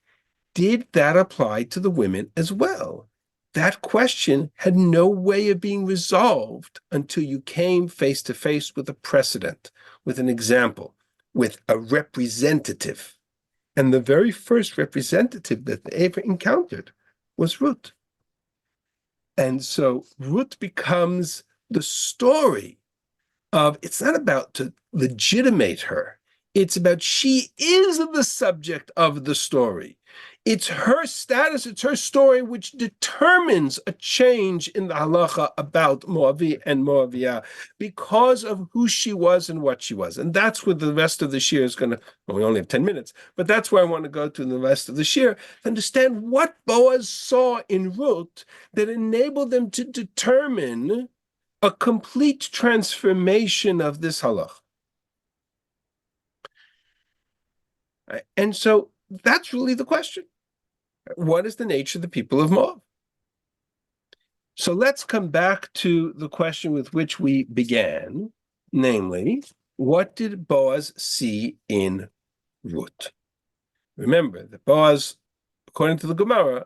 did that apply to the women as well? That question had no way of being resolved until you came face to face with a precedent, with an example, with a representative. And the very first representative that they ever encountered was Ruth. And so Ruth becomes the story of, it's not about to legitimate her. It's about she is the subject of the story. It's her status, it's her story which determines a change in the halacha about Moavi and Moaviyah because of who she was and what she was. And that's where the rest of the shir is going to, well, we only have 10 minutes, but that's where I want to go to in the rest of the shir, to understand what Boaz saw in Ruth that enabled them to determine a complete transformation of this halacha. And so that's really the question. What is the nature of the people of Moab? So let's come back to the question with which we began, namely, what did Boaz see in Ruth? Remember that Boaz, according to the Gemara,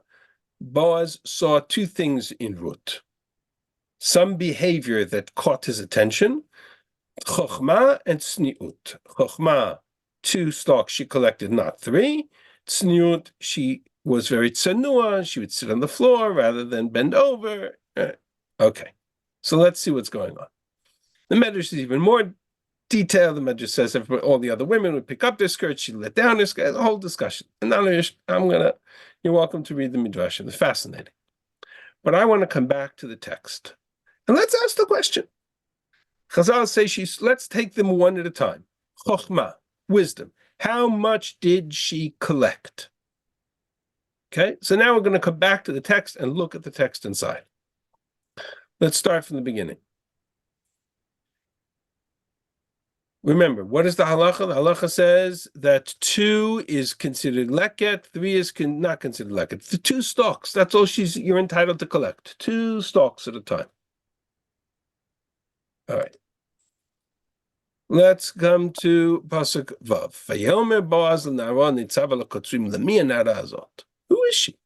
Boaz saw two things in Ruth. Some behavior that caught his attention, chokhmah and tzniut. Chokhmah, 2 stalks she collected, not 3. Tzniut, she was very tsanua. She would sit on the floor rather than bend over. Okay, so let's see what's going on. The Medrash is even more detailed. The Medrash says if all the other women would pick up their skirts, she'd let down her skirt. A whole discussion. And now you're welcome to read the Midrash. It's fascinating. But I want to come back to the text. And let's ask the question. Chazal say let's take them one at a time. Chokhmah, wisdom. How much did she collect? Okay, so now we're going to come back to the text and look at the text inside. Let's start from the beginning. Remember, what is the halacha? The halacha says that 2 is considered leket, 3 is not considered leket. The 2 stalks, that's all you're entitled to collect. 2 stalks at a time. All right. Let's come to Pasuk Vav. Vayomer Boaz l'nara nitzav al hakotzrim, lemi hanara hazot. Who is she?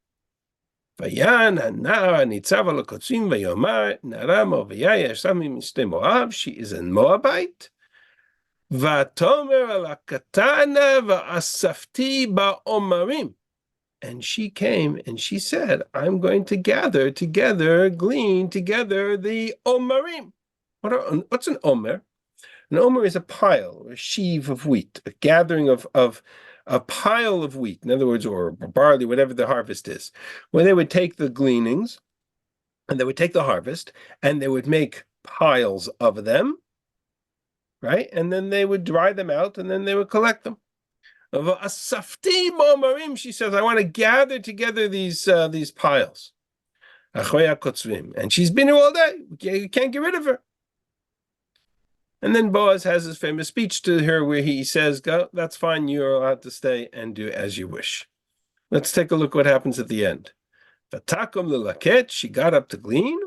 Vayan hanara nitzav al hakotzrim vayomar nara Moaviyah yashav mimistei Moab. She is a Moabite. Vatomer al hakatana va'asafti ba'omarim. And she came and she said, I'm going to gather together, glean together the omarim. What's an omer? An omer is a pile, a sheaf of wheat, a gathering of a pile of wheat, in other words, or barley, whatever the harvest is, where they would take the gleanings and they would take the harvest and they would make piles of them, right? And then they would dry them out and then they would collect them. She says, I want to gather together these piles. And she's been here all day. You can't get rid of her. And then Boaz has his famous speech to her where he says, go, that's fine, you're allowed to stay and do as you wish. Let's take a look what happens at the end. Vatakum lelaket, she got up to glean.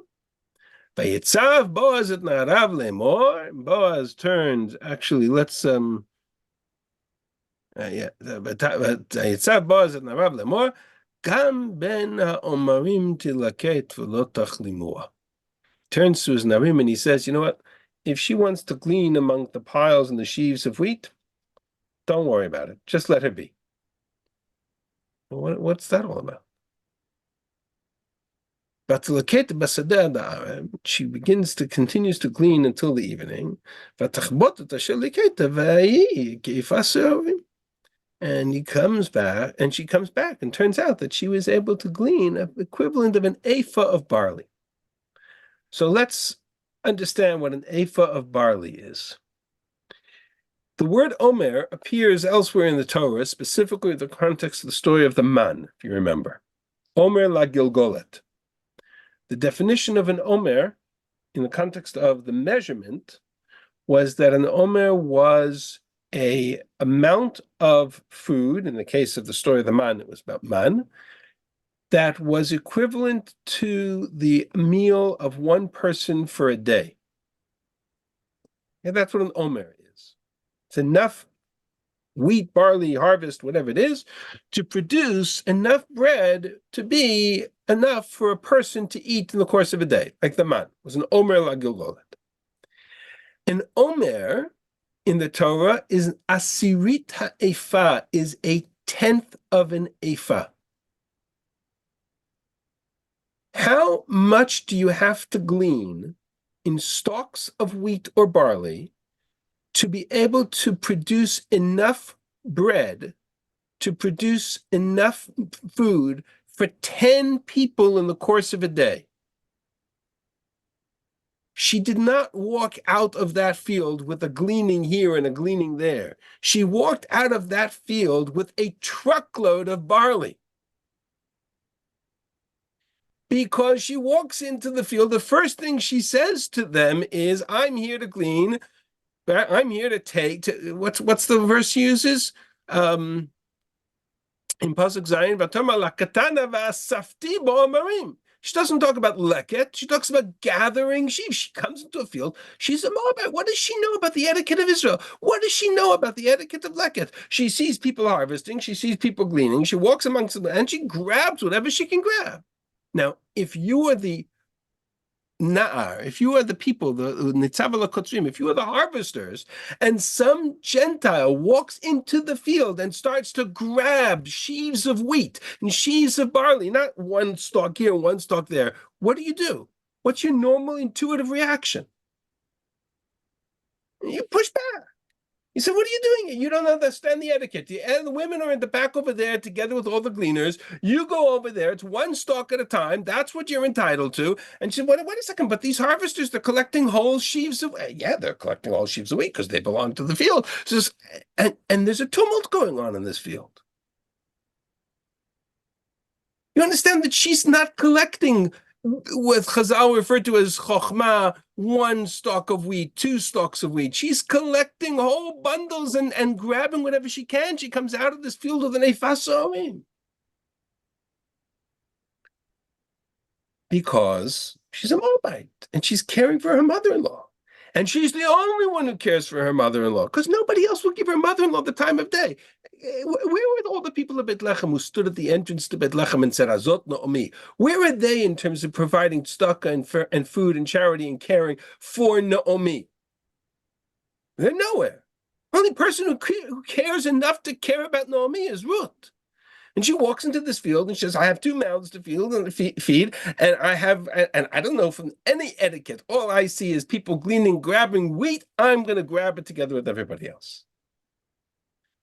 Vayitzav Boaz et na'arav lemor. Boaz turned, actually, let's, Vayitzav Boaz et na'arav lemor. Gam ben ha'omarim tilaket v'lo tachlimua. Turns to his narim and he says, you know what? If she wants to glean among the piles and the sheaves of wheat, don't worry about it. Just let her be. What's that all about? She continues to glean until the evening. And he comes back, and she comes back, and turns out that she was able to glean the equivalent of an ephah of barley. So let's understand what an ephah of barley is. The word Omer appears elsewhere in the Torah, specifically in the context of the story of the man, if you remember. Omer la Gilgolet. The definition of an Omer in the context of the measurement was that an Omer was a amount of food, in the case of the story of the man, it was about man, that was equivalent to the meal of one person for a day. And that's what an Omer is. It's enough wheat, barley, harvest, whatever it is, to produce enough bread to be enough for a person to eat in the course of a day, like the man. It was an Omer la Gilgolet. An Omer in the Torah is asirit ha'efa, is a tenth of an ephah. How much do you have to glean in stalks of wheat or barley to be able to produce enough bread, to produce enough food for 10 people in the course of a day? She did not walk out of that field with a gleaning here and a gleaning there. She walked out of that field with a truckload of barley. Because she walks into the field, the first thing she says to them is, I'm here to glean, I'm here to take, what's the verse she uses? In Pasuk Zayin, Vatoma lakatana va'asafti bo'omarim. She doesn't talk about leket. She talks about gathering sheep. She comes into a field. She's a Moabite. What does she know about the etiquette of Israel? What does she know about the etiquette of leket? She sees people harvesting. She sees people gleaning. She walks amongst them, and she grabs whatever she can grab. Now, if you are the Na'ar, if you are the people, the Nitzav Kotzrim, if you are the harvesters, and some Gentile walks into the field and starts to grab sheaves of wheat and sheaves of barley, not one stalk here, one stalk there, what do? What's your normal intuitive reaction? You push back. You said, what are you doing? You don't understand the etiquette. The women are in the back over there together with all the gleaners. You go over there. It's one stalk at a time. That's what you're entitled to. And she said, wait a second, but these harvesters, they're collecting whole sheaves of wheat. Yeah, they're collecting whole sheaves of wheat because they belong to the field. So, and there's a tumult going on in this field. You understand that she's not collecting what Chazal referred to as chokhmah, one stalk of wheat, two stalks of wheat. She's collecting whole bundles and grabbing whatever she can. She comes out of this field with an ephah sowing. Because she's a Moabite and she's caring for her mother-in-law. And she's the only one who cares for her mother-in-law because nobody else will give her mother-in-law the time of day. Where were all the people of Bethlehem who stood at the entrance to Bethlehem and said, Azot Naomi? Where are they in terms of providing tzedakah and food and charity and caring for Naomi? They're nowhere. The only person who cares enough to care about Naomi is Ruth. And she walks into this field and she says, I have 2 mouths to feed, and I don't know from any etiquette. All I see is people gleaning, grabbing wheat. I'm going to grab it together with everybody else.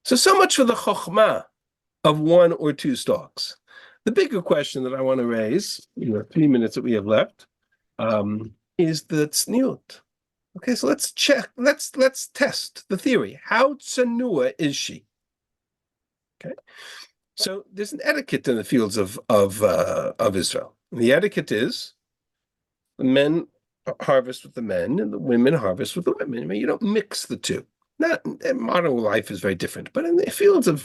So much for the chokhmah of 1 or 2 stalks. The bigger question that I want to raise, in the 3 minutes that we have left, is the tzniut. Okay, so let's check. Let's test the theory. How tsanua is she? Okay. So there's an etiquette in the fields of Israel. The etiquette is the men harvest with the men and the women harvest with the women. I mean, you don't mix the two. Not modern life is very different, but in the fields of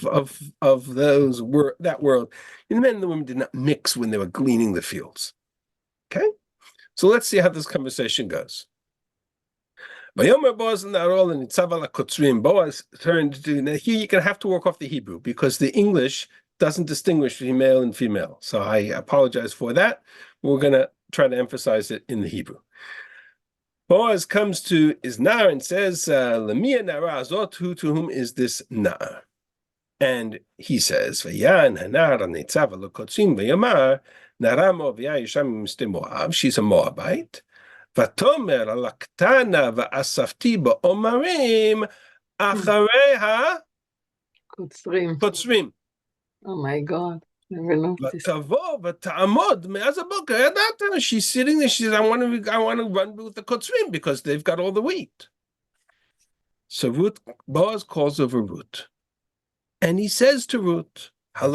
that world, the men and the women did not mix when they were gleaning the fields. Okay, so let's see how this conversation goes. Boaz turned to, now here you're going to have to work off the Hebrew because the English doesn't distinguish between male and female. So I apologize for that. We're going to try to emphasize it in the Hebrew. Boaz comes to his nar and says, Lemia nara azot, who to whom is this nar? And he says, Vayan hanar nitzav lokotzim v'yamar, nara Moaviyah yisham miste Moab. She's a Moabite. Vatomer alaktana va'asafti ba'omarim achareha kotzrim. Oh my God. Never noticed. She's sitting there. She says, I want to run with the kotzrim because they've got all the wheat. So Boaz calls over Ruth, and he says to Ruth, my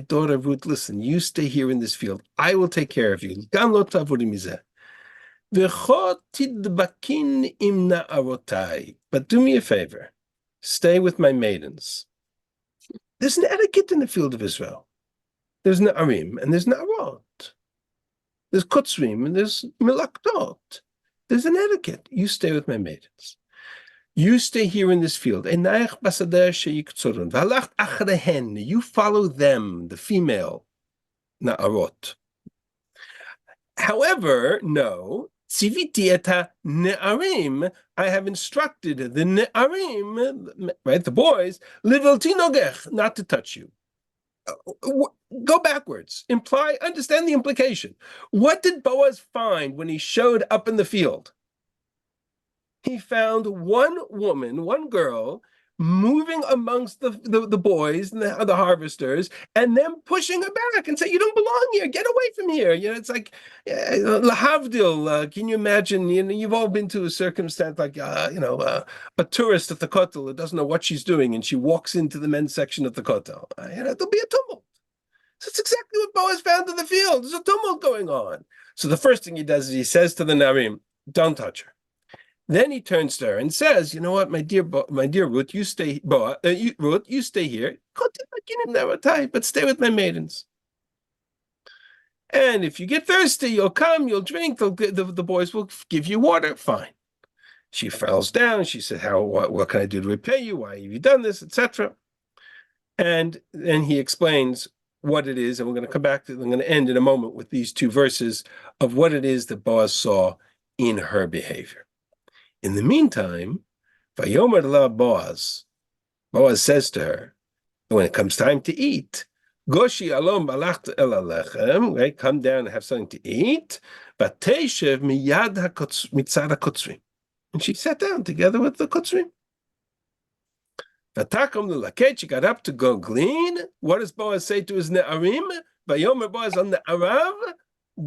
daughter Ruth, listen, you stay here in this field. I will take care of you. But do me a favor. Stay with my maidens. There's an etiquette in the field of Israel. There's Na'arim and there's Na'arot. There's Kotzrim and there's Milaktot. There's an etiquette. You stay with my maidens. You stay here in this field. You follow them, the female Na'arot. However, no, tziviti eta ne'arim, I have instructed the ne'arim, right, the boys, livilti nogech, not to touch you. Go backwards. Understand the implication. What did Boaz find when he showed up in the field? He found one woman, one girl, moving amongst the boys and the harvesters, and them pushing her back and say, you don't belong here, get away from here. It's like, lahavdil, can you imagine, you've all been to a circumstance like, a tourist at the kotel who doesn't know what she's doing, and she walks into the men's section of the kotel. There'll be a tumult. So that's exactly what Boaz found in the field. There's a tumult going on. So the first thing he does is he says to the Narim, don't touch her. Then he turns to her and says, you know what, my dear Ruth, you stay, Ruth, you stay here, but stay with my maidens. And if you get thirsty, you'll come, you'll drink, the boys will give you water. Fine. She falls down. She said, what can I do to repay you? Why have you done this, etc. And then he explains what it is, and we're going to come back to, I'm going to end in a moment with these two verses of what it is that Boaz saw in her behavior. In the meantime, Vayomer la Boaz says to her, when it comes time to eat, Goshi alom balachta el alechem, right? Come down and have something to eat. Vateshev miyad mitzad hakotzrim, and she sat down together with the kotzrim. Vatakom lelaket, she got up to go glean. What does Boaz say to his ne'arim? Vayomer Boaz on the Arav,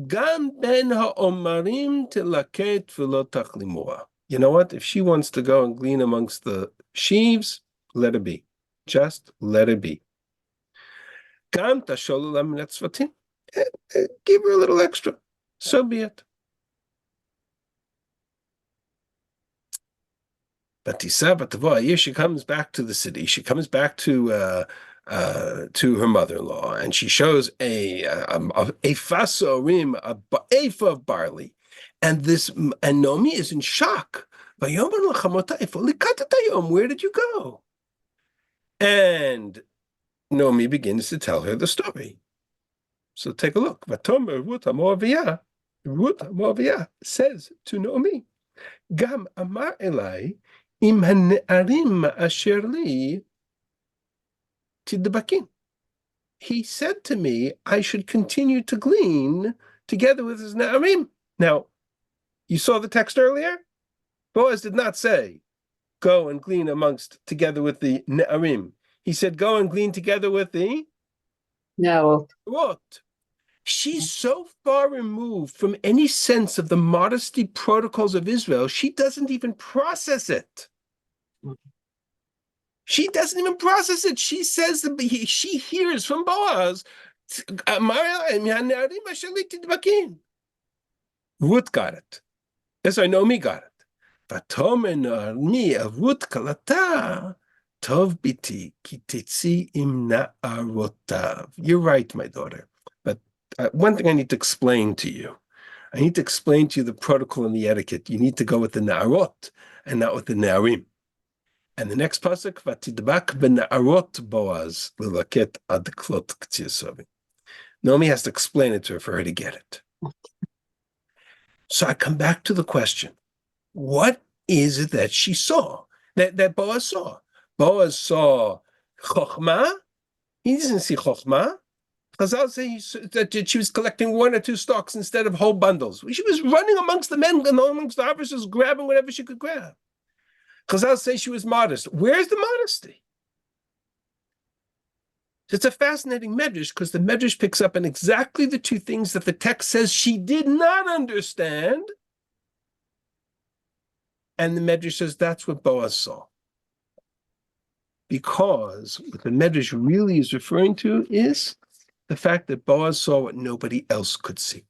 Gam ben ha'omarim telaket v'lo tachlimua. You know what? If she wants to go and glean amongst the sheaves, let her be. Just let her be. Give her a little extra. So be it. But she comes back to the city. She comes back to her mother-in-law, and she shows a fasorim, a ephah of barley. And Naomi is in shock. Where did you go? And Naomi begins to tell her the story. So take a look. Ruth HaMoaviyah says to Naomi, Gam amar elai im hane'arim asher li tidbakin. He said to me, I should continue to glean together with his ne'arim. Now, you saw the text earlier? Boaz did not say, go and glean together with the ne'arim. He said, go and glean together with the No. what? She's so far removed from any sense of the modesty protocols of Israel, she doesn't even process it. She doesn't even process it. She says that she hears from Boaz, Ruth got it. Yes, I know me got it. Vatomen me Ruth kalata tov biti ki tetzi im na'arotav. You're right, my daughter. But one thing I need to explain to you. I need to explain to you the protocol and the etiquette. You need to go with the na'arot and not with the na'arim. And the next pasuk, vatidbak bena'arot Boaz lilaket ad klot k'tziyasovim. Naomi has to explain it to her for her to get it. So I come back to the question, what is it that she saw, that Boaz saw? Boaz saw chokhmah. He doesn't see chokhmah. Chazal say that she was collecting one or two stalks instead of whole bundles. She was running amongst the men and amongst the harvesters, grabbing whatever she could grab. Chazal say she was modest. Where's the modesty? It's a fascinating medrash because the medrash picks up on exactly the two things that the text says she did not understand And the Medrash says that's what Boaz saw. Because what the Medrash really is referring to is the fact that Boaz saw what nobody else could see.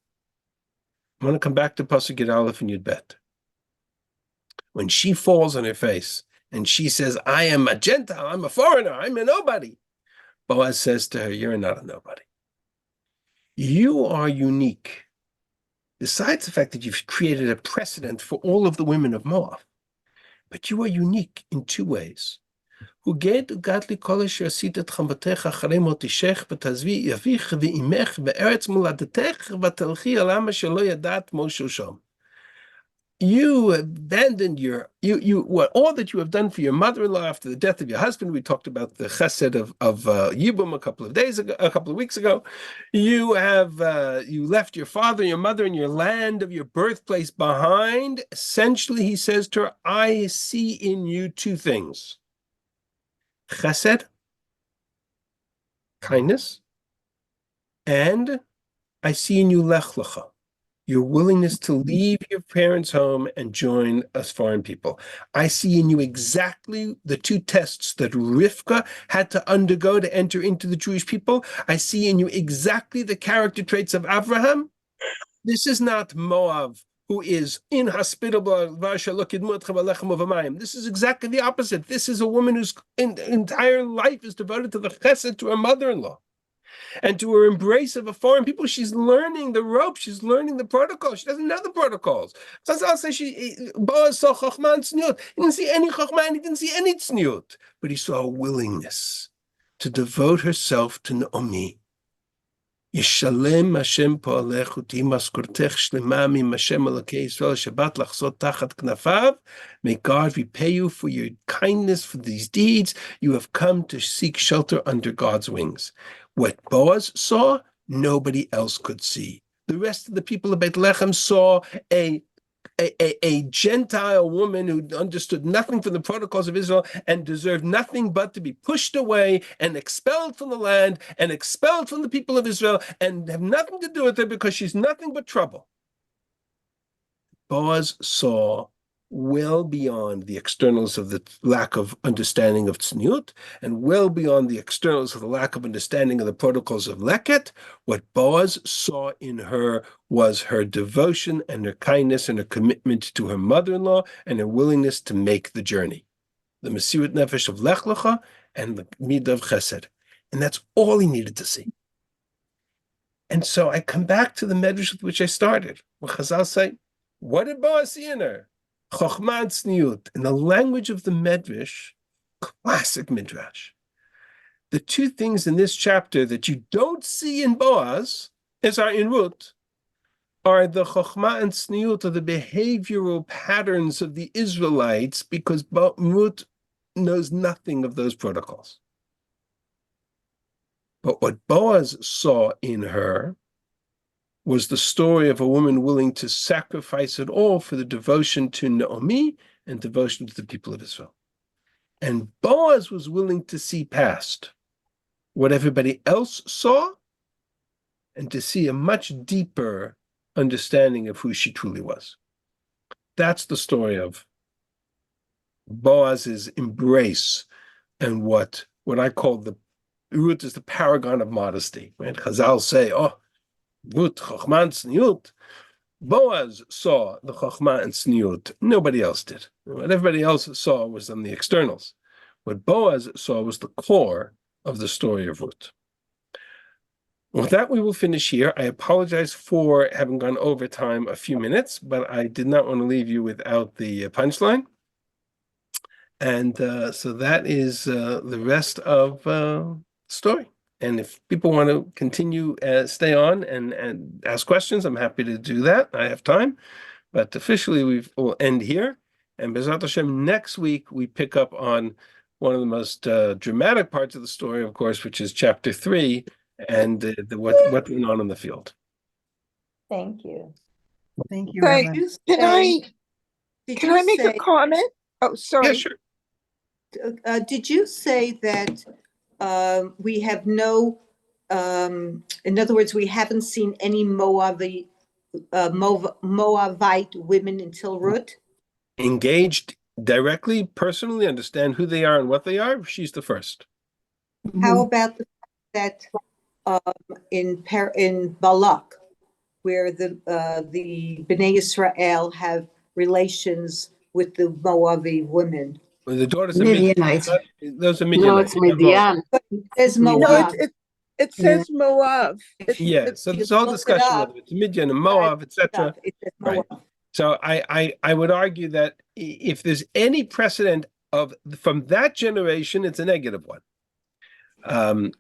I want to come back to Pasuk Yud Aleph and Yud Bet. When she falls on her face and she says, I am a Gentile, I'm a foreigner, I'm a nobody. Boaz says to her, you're not a nobody. You are unique. Besides the fact that you've created a precedent for all of the women of Moab, but you are unique in two ways. Uged ugadli kol asher asita tchambatecha acharei mot ishech v'tazvi avich v'imech be'eretz moladetech v'telchi al am asher lo yadat Moshe sham. You abandoned all that you have done for your mother-in-law after the death of your husband. We talked about the chesed of Yibum a couple of weeks ago. You left your father, your mother, and your land of your birthplace behind. Essentially, he says to her, I see in you two things. Chesed, kindness, and I see in you lech lecha, your willingness to leave your parents' home and join us foreign people. I see in you exactly the two tests that Rivka had to undergo to enter into the Jewish people. I see in you exactly the character traits of Abraham. This is not Moab, who is inhospitable. This is exactly the opposite. This is a woman whose entire life is devoted to the chesed to her mother-in-law and to her embrace of a foreign people. She's learning the ropes. She's learning the protocols. She doesn't know the protocols. So I'll say Boaz saw chokhmah and tzniut. He didn't see any chokhmah and he didn't see any tzniut, but he saw a willingness to devote herself to Naomi. Yishalem Hashem po'alech uti maskortech shlema mim Hashem Elokei Yisrael Shabbat lachzot tachat knafav. May God repay you for your kindness for these deeds. You have come to seek shelter under God's wings. What Boaz saw, nobody else could see. The rest of the people of Bethlehem saw a Gentile woman who understood nothing from the protocols of Israel and deserved nothing but to be pushed away and expelled from the land and expelled from the people of Israel and have nothing to do with her because she's nothing but trouble. Boaz saw well beyond the externals of the lack of understanding of tzniut and well beyond the externals of the lack of understanding of the protocols of leket. What Boaz saw in her was her devotion and her kindness and her commitment to her mother-in-law and her willingness to make the journey. The Mesiut Nefesh of Lech Lecha and the Midah of Chesed. And that's all he needed to see. And so I come back to the Medrash with which I started, where Chazal say, what did Boaz see in her? Chokhmah and tzniut. In the language of the Medrash, classic Midrash, the two things in this chapter that you don't see in Boaz, as are in Ruth, are the chokhmah and tzniut, or the behavioral patterns of the Israelites, because Ruth knows nothing of those protocols. But what Boaz saw in her was the story of a woman willing to sacrifice it all for the devotion to Naomi and devotion to the people of Israel. And Boaz was willing to see past what everybody else saw and to see a much deeper understanding of who she truly was. That's the story of Boaz's embrace and what I call Ruth is the paragon of modesty. Right? Chazal say, Ruth, chokhmah and tzniut. Boaz saw the chokhmah and tzniut. Nobody else did. What everybody else saw was on the externals. What Boaz saw was the core of the story of Ruth. With that, we will finish here. I apologize for having gone over time a few minutes, but I did not want to leave you without the punchline. And so that is the rest of the story. And if people want to continue, stay on and ask questions, I'm happy to do that. I have time. But officially, we'll end here. And B'ezrat Hashem, next week, we pick up on one of the most dramatic parts of the story, of course, which is chapter 3 and what went on in the field. Thank you. Thank you, Thank Rabbi. you. Can I make a comment? Oh, sorry. Yeah, sure. Did you say that we have no, in other words, we haven't seen any Moabite women until Ruth? engaged directly, personally, understand who they are and what they are, she's the first. How about the fact that in Balak, where the Bnei Israel have relations with the Moabi women? Well, the daughters of Midian, Midianites. those are No, Midianites. it's Midian. There's No, Moab. it says Moab. Yeah, so there's a whole look it discussion up, whether it's Midian and Moab, etc. It says Right. Moab. So I would argue that if there's any precedent from that generation, it's a negative one.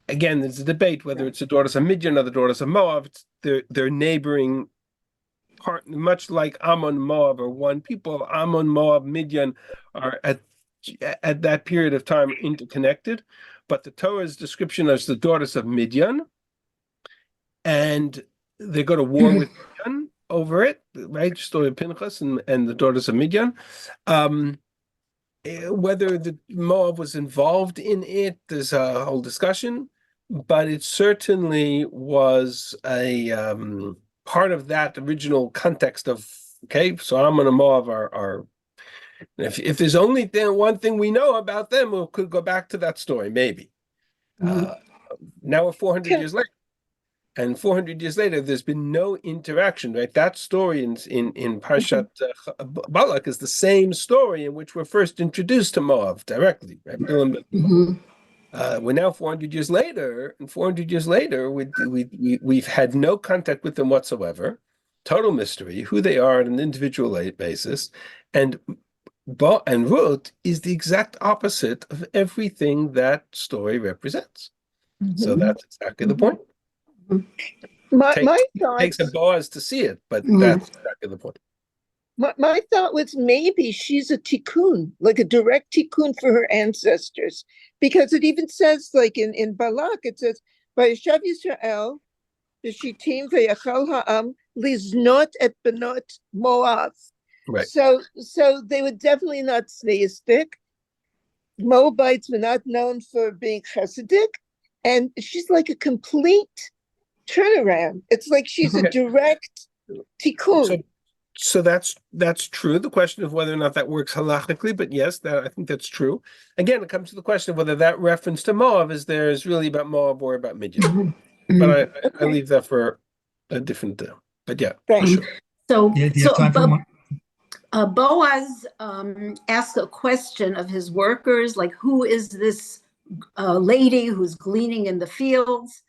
Again, there's a debate whether it's the daughters of Midian or the daughters of Moab. They're neighboring part, much like Ammon and Moab are one people. Ammon, Moab, Midian are at that period of time interconnected. But the Torah's description as the daughters of Midian, and they go to war with Midian over it, right? Story of Pinchas and the daughters of Midian. Whether the Moab was involved in it, there's a whole discussion, but it certainly was a part of that original context of, okay, so Ammon and Moab are if there's only one thing we know about them, we could go back to that story, maybe. Now we're 400 years later. And 400 years later, there's been no interaction, right? That story in Parshat Balak is the same story in which we're first introduced to Moab directly, right? We're now 400 years later, and 400 years later, we've had no contact with them whatsoever. Total mystery, who they are on an individual basis, and Ruth is the exact opposite of everything that story represents. So that's exactly the point. My Takes a thoughts, Boaz to see it, but that's exactly the point. my thought was maybe she's a tikkun, like a direct tikkun for her ancestors, because it even says, like in Balak, it says, "Vayeshav Yisrael b'shitim v'yachal ha'am liznot et benot Moab." Right. So they were definitely not theistic. Moabites were not known for being Hasidic, and she's like a complete turnaround. It's like she's a direct tikkun. So that's true. The question of whether or not that works halachically, but yes, I think that's true. Again, it comes to the question of whether that reference to Moab is really about Moab or about Midian. But I leave that for a different. But yeah, sure. So, Do you have time for one? Boaz asked a question of his workers, like, who is this lady who's gleaning in the fields?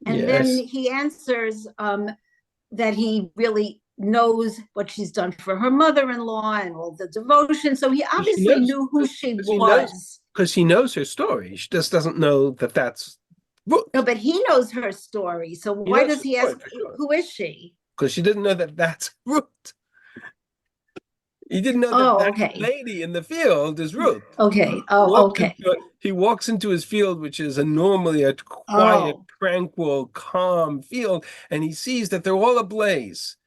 And then he answers that he really knows what she's done for her mother-in-law and all the devotion. So he obviously knew who she was. Because he knows her story. She just doesn't know that that's Ruth. No, but he knows her story. So why does he ask, who is she? Because she didn't know that that's Ruth. He didn't know that lady in the field is Ruth. Okay. He walks into his field, which is normally a quiet, tranquil, calm field, and he sees that they're all ablaze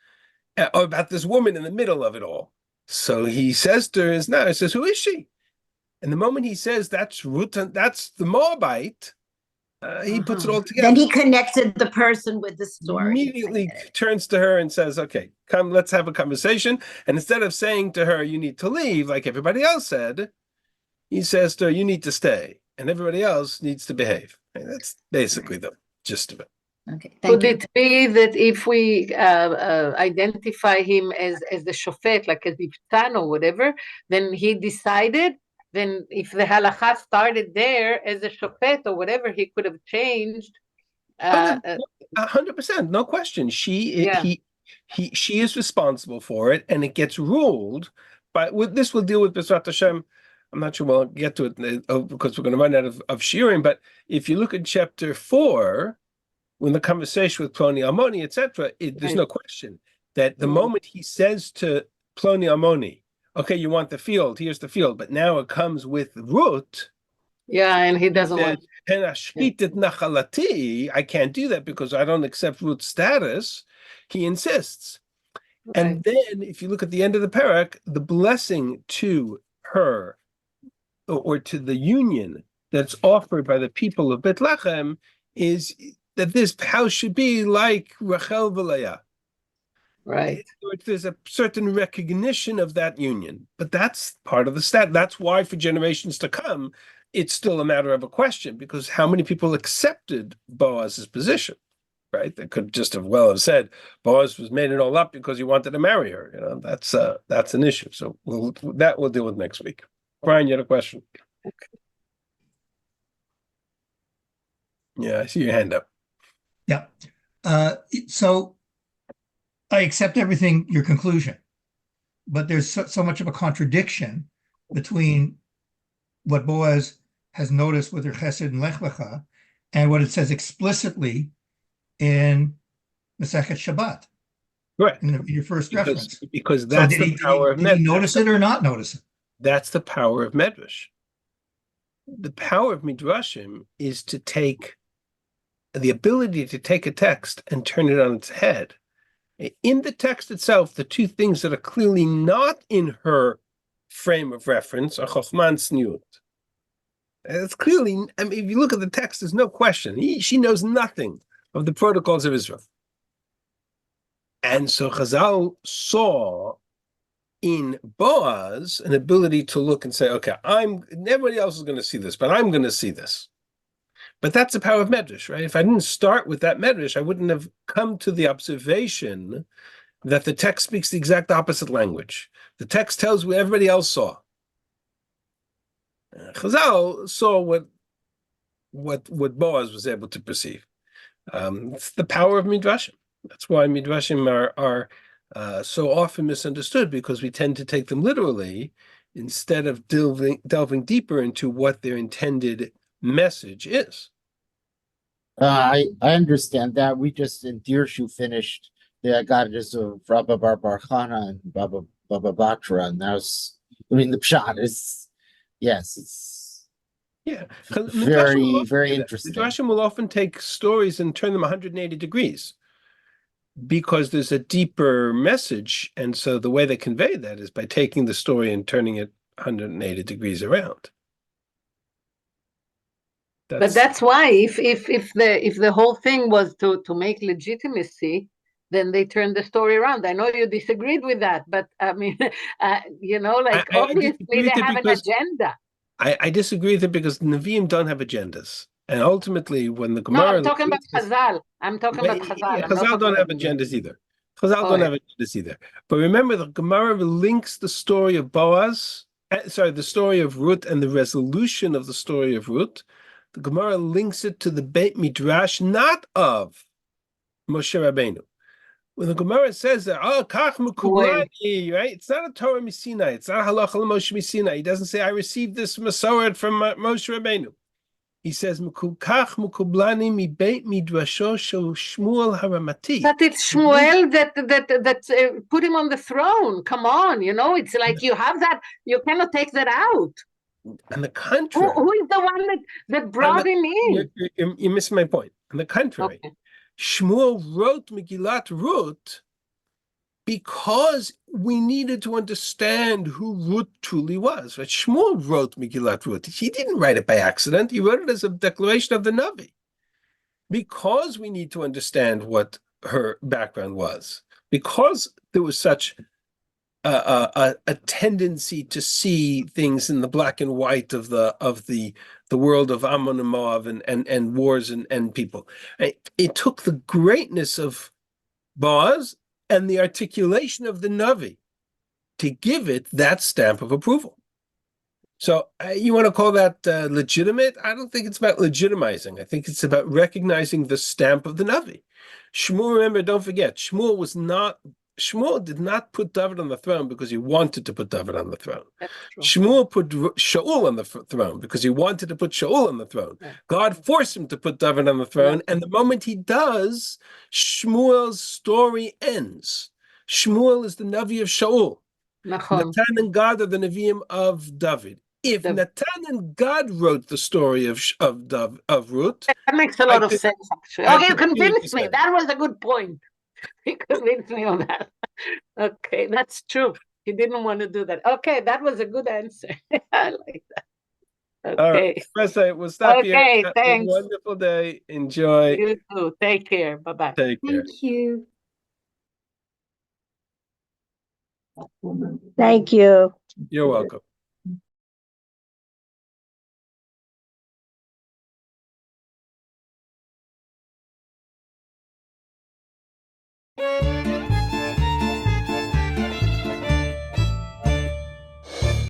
about this woman in the middle of it all. So he says to her, he says, who is she? And the moment he says that's Ruth, that's the Moabite, he puts it all together. Then he connected the person with the story. Immediately turns to her and says, okay, come, let's have a conversation. And instead of saying to her, you need to leave, like everybody else said, he says to her, you need to stay. And everybody else needs to behave. And that's basically the gist of it. Okay. Could it be that if we identify him as the shofet, like as Iftan or whatever, then he decided, then if the halacha started there as a shofet or whatever, he could have changed. 100%, no question. She is responsible for it, and it gets ruled. But this will deal with B'ezrat Hashem. I'm not sure we'll get to it because we're going to run out of shiurim. But if you look at chapter 4, when the conversation with Ploni Almoni, etc., there's no question that the moment he says to Ploni Almoni, okay, you want the field, here's the field, but now it comes with Ruth. Yeah, and he doesn't want. I can't do that because I don't accept Ruth's status. He insists. Right. And then if you look at the end of the parak, the blessing to her or to the union that's offered by the people of Bethlehem is that this house should be like Rachel v'Leah. Right. There's a certain recognition of that union, but that's part of the stat. That's why for generations to come, it's still a matter of a question, because how many people accepted Boaz's position, right? They could just have said Boaz was made it all up because he wanted to marry her. That's an issue. So we'll deal with next week. Brian, you had a question? Yeah, I see your hand up. Yeah. So I accept everything, your conclusion, but there's so much of a contradiction between what Boaz has noticed with her chesed and lech lecha and what it says explicitly in Masechet Shabbat. Correct. In your first reference. Because that's the power of Medrash. Did he notice it or not notice it? That's the power of Medrash. The power of Midrashim is to take the ability to take a text and turn it on its head. In the text itself, the two things that are clearly not in her frame of reference are chokhmah and tzniut. It's clearly, I mean, if you look at the text, there's no question. She knows nothing of the protocols of Israel. And so Chazal saw in Boaz an ability to look and say, okay, everybody else is going to see this, but I'm going to see this. But that's the power of Medrash, right? If I didn't start with that Medrash, I wouldn't have come to the observation that the text speaks the exact opposite language. The text tells what everybody else saw. Chazal saw what Boaz was able to perceive. It's the power of Midrashim. That's why Midrashim are so often misunderstood, because we tend to take them literally instead of delving deeper into what their intended message is. I understand that. We just in Dirshu finished the Agadas of Rabbi Bar Chana and Baba Batra, and the Pshat is, yes, it's very interesting. Midrashim will often take stories and turn them 180 degrees because there's a deeper message, and so the way they convey that is by taking the story and turning it 180 degrees around. But that's why if the whole thing was to make legitimacy, then they turned the story around. I know you disagreed with that, but I mean, obviously they have an agenda. I disagree with it because Nevi'im don't have agendas. And ultimately, when the Gemara... No, I'm talking about Chazal. Chazal don't have agendas either. But remember, the Gemara links the story of Boaz, the story of Ruth and the resolution of the story of Ruth. The Gemara links it to the Beit Midrash, not of Moshe Rabbeinu. When the Gemara says that, kach mukublani, right? It's not a Torah Misinai. It's not halacha Moshe Misinai. He doesn't say, I received this Masoret from Moshe Rabbeinu. He says, kach mukublani mi Beit Midrasho shel Shmuel Haramati. But it's Shmuel that put him on the throne. Come on, it's like you have that. You cannot take that out. On the contrary, who is the one that brought him in? You're missing my point. On the contrary, okay. Shmuel wrote Megillat Ruth because we needed to understand who Ruth truly was. Right? Shmuel wrote Megillat Ruth. He didn't write it by accident. He wrote it as a declaration of the Navi. Because we need to understand what her background was. Because there was such a tendency to see things in the black and white of the world of Ammon and Moab and wars and people. It took the greatness of Boaz and the articulation of the Navi to give it that stamp of approval. So you want to call that legitimate? I don't think it's about legitimizing. I think it's about recognizing the stamp of the Navi. Shmuel, remember, don't forget, Shmuel did not put David on the throne because he wanted to put David on the throne. Shmuel put Shaul on the throne because he wanted to put Shaul on the throne. Yeah. God forced him to put David on the throne, and the moment he does, Shmuel's story ends. Shmuel is the Navi of Shaul. Natan and God are the Nevi'im of David. If Natan and God wrote the story of Ruth... That makes a lot of sense, actually. Okay, you convinced me. That was a good point. He convinced me on that. Okay, that's true. He didn't want to do that. Okay, that was a good answer. I like that. Okay. All right, Professor, we'll stop here. Okay, thanks. Have a wonderful day. Enjoy. You too. Take care. Bye-bye. Take care. Thank you. Thank you. You're welcome.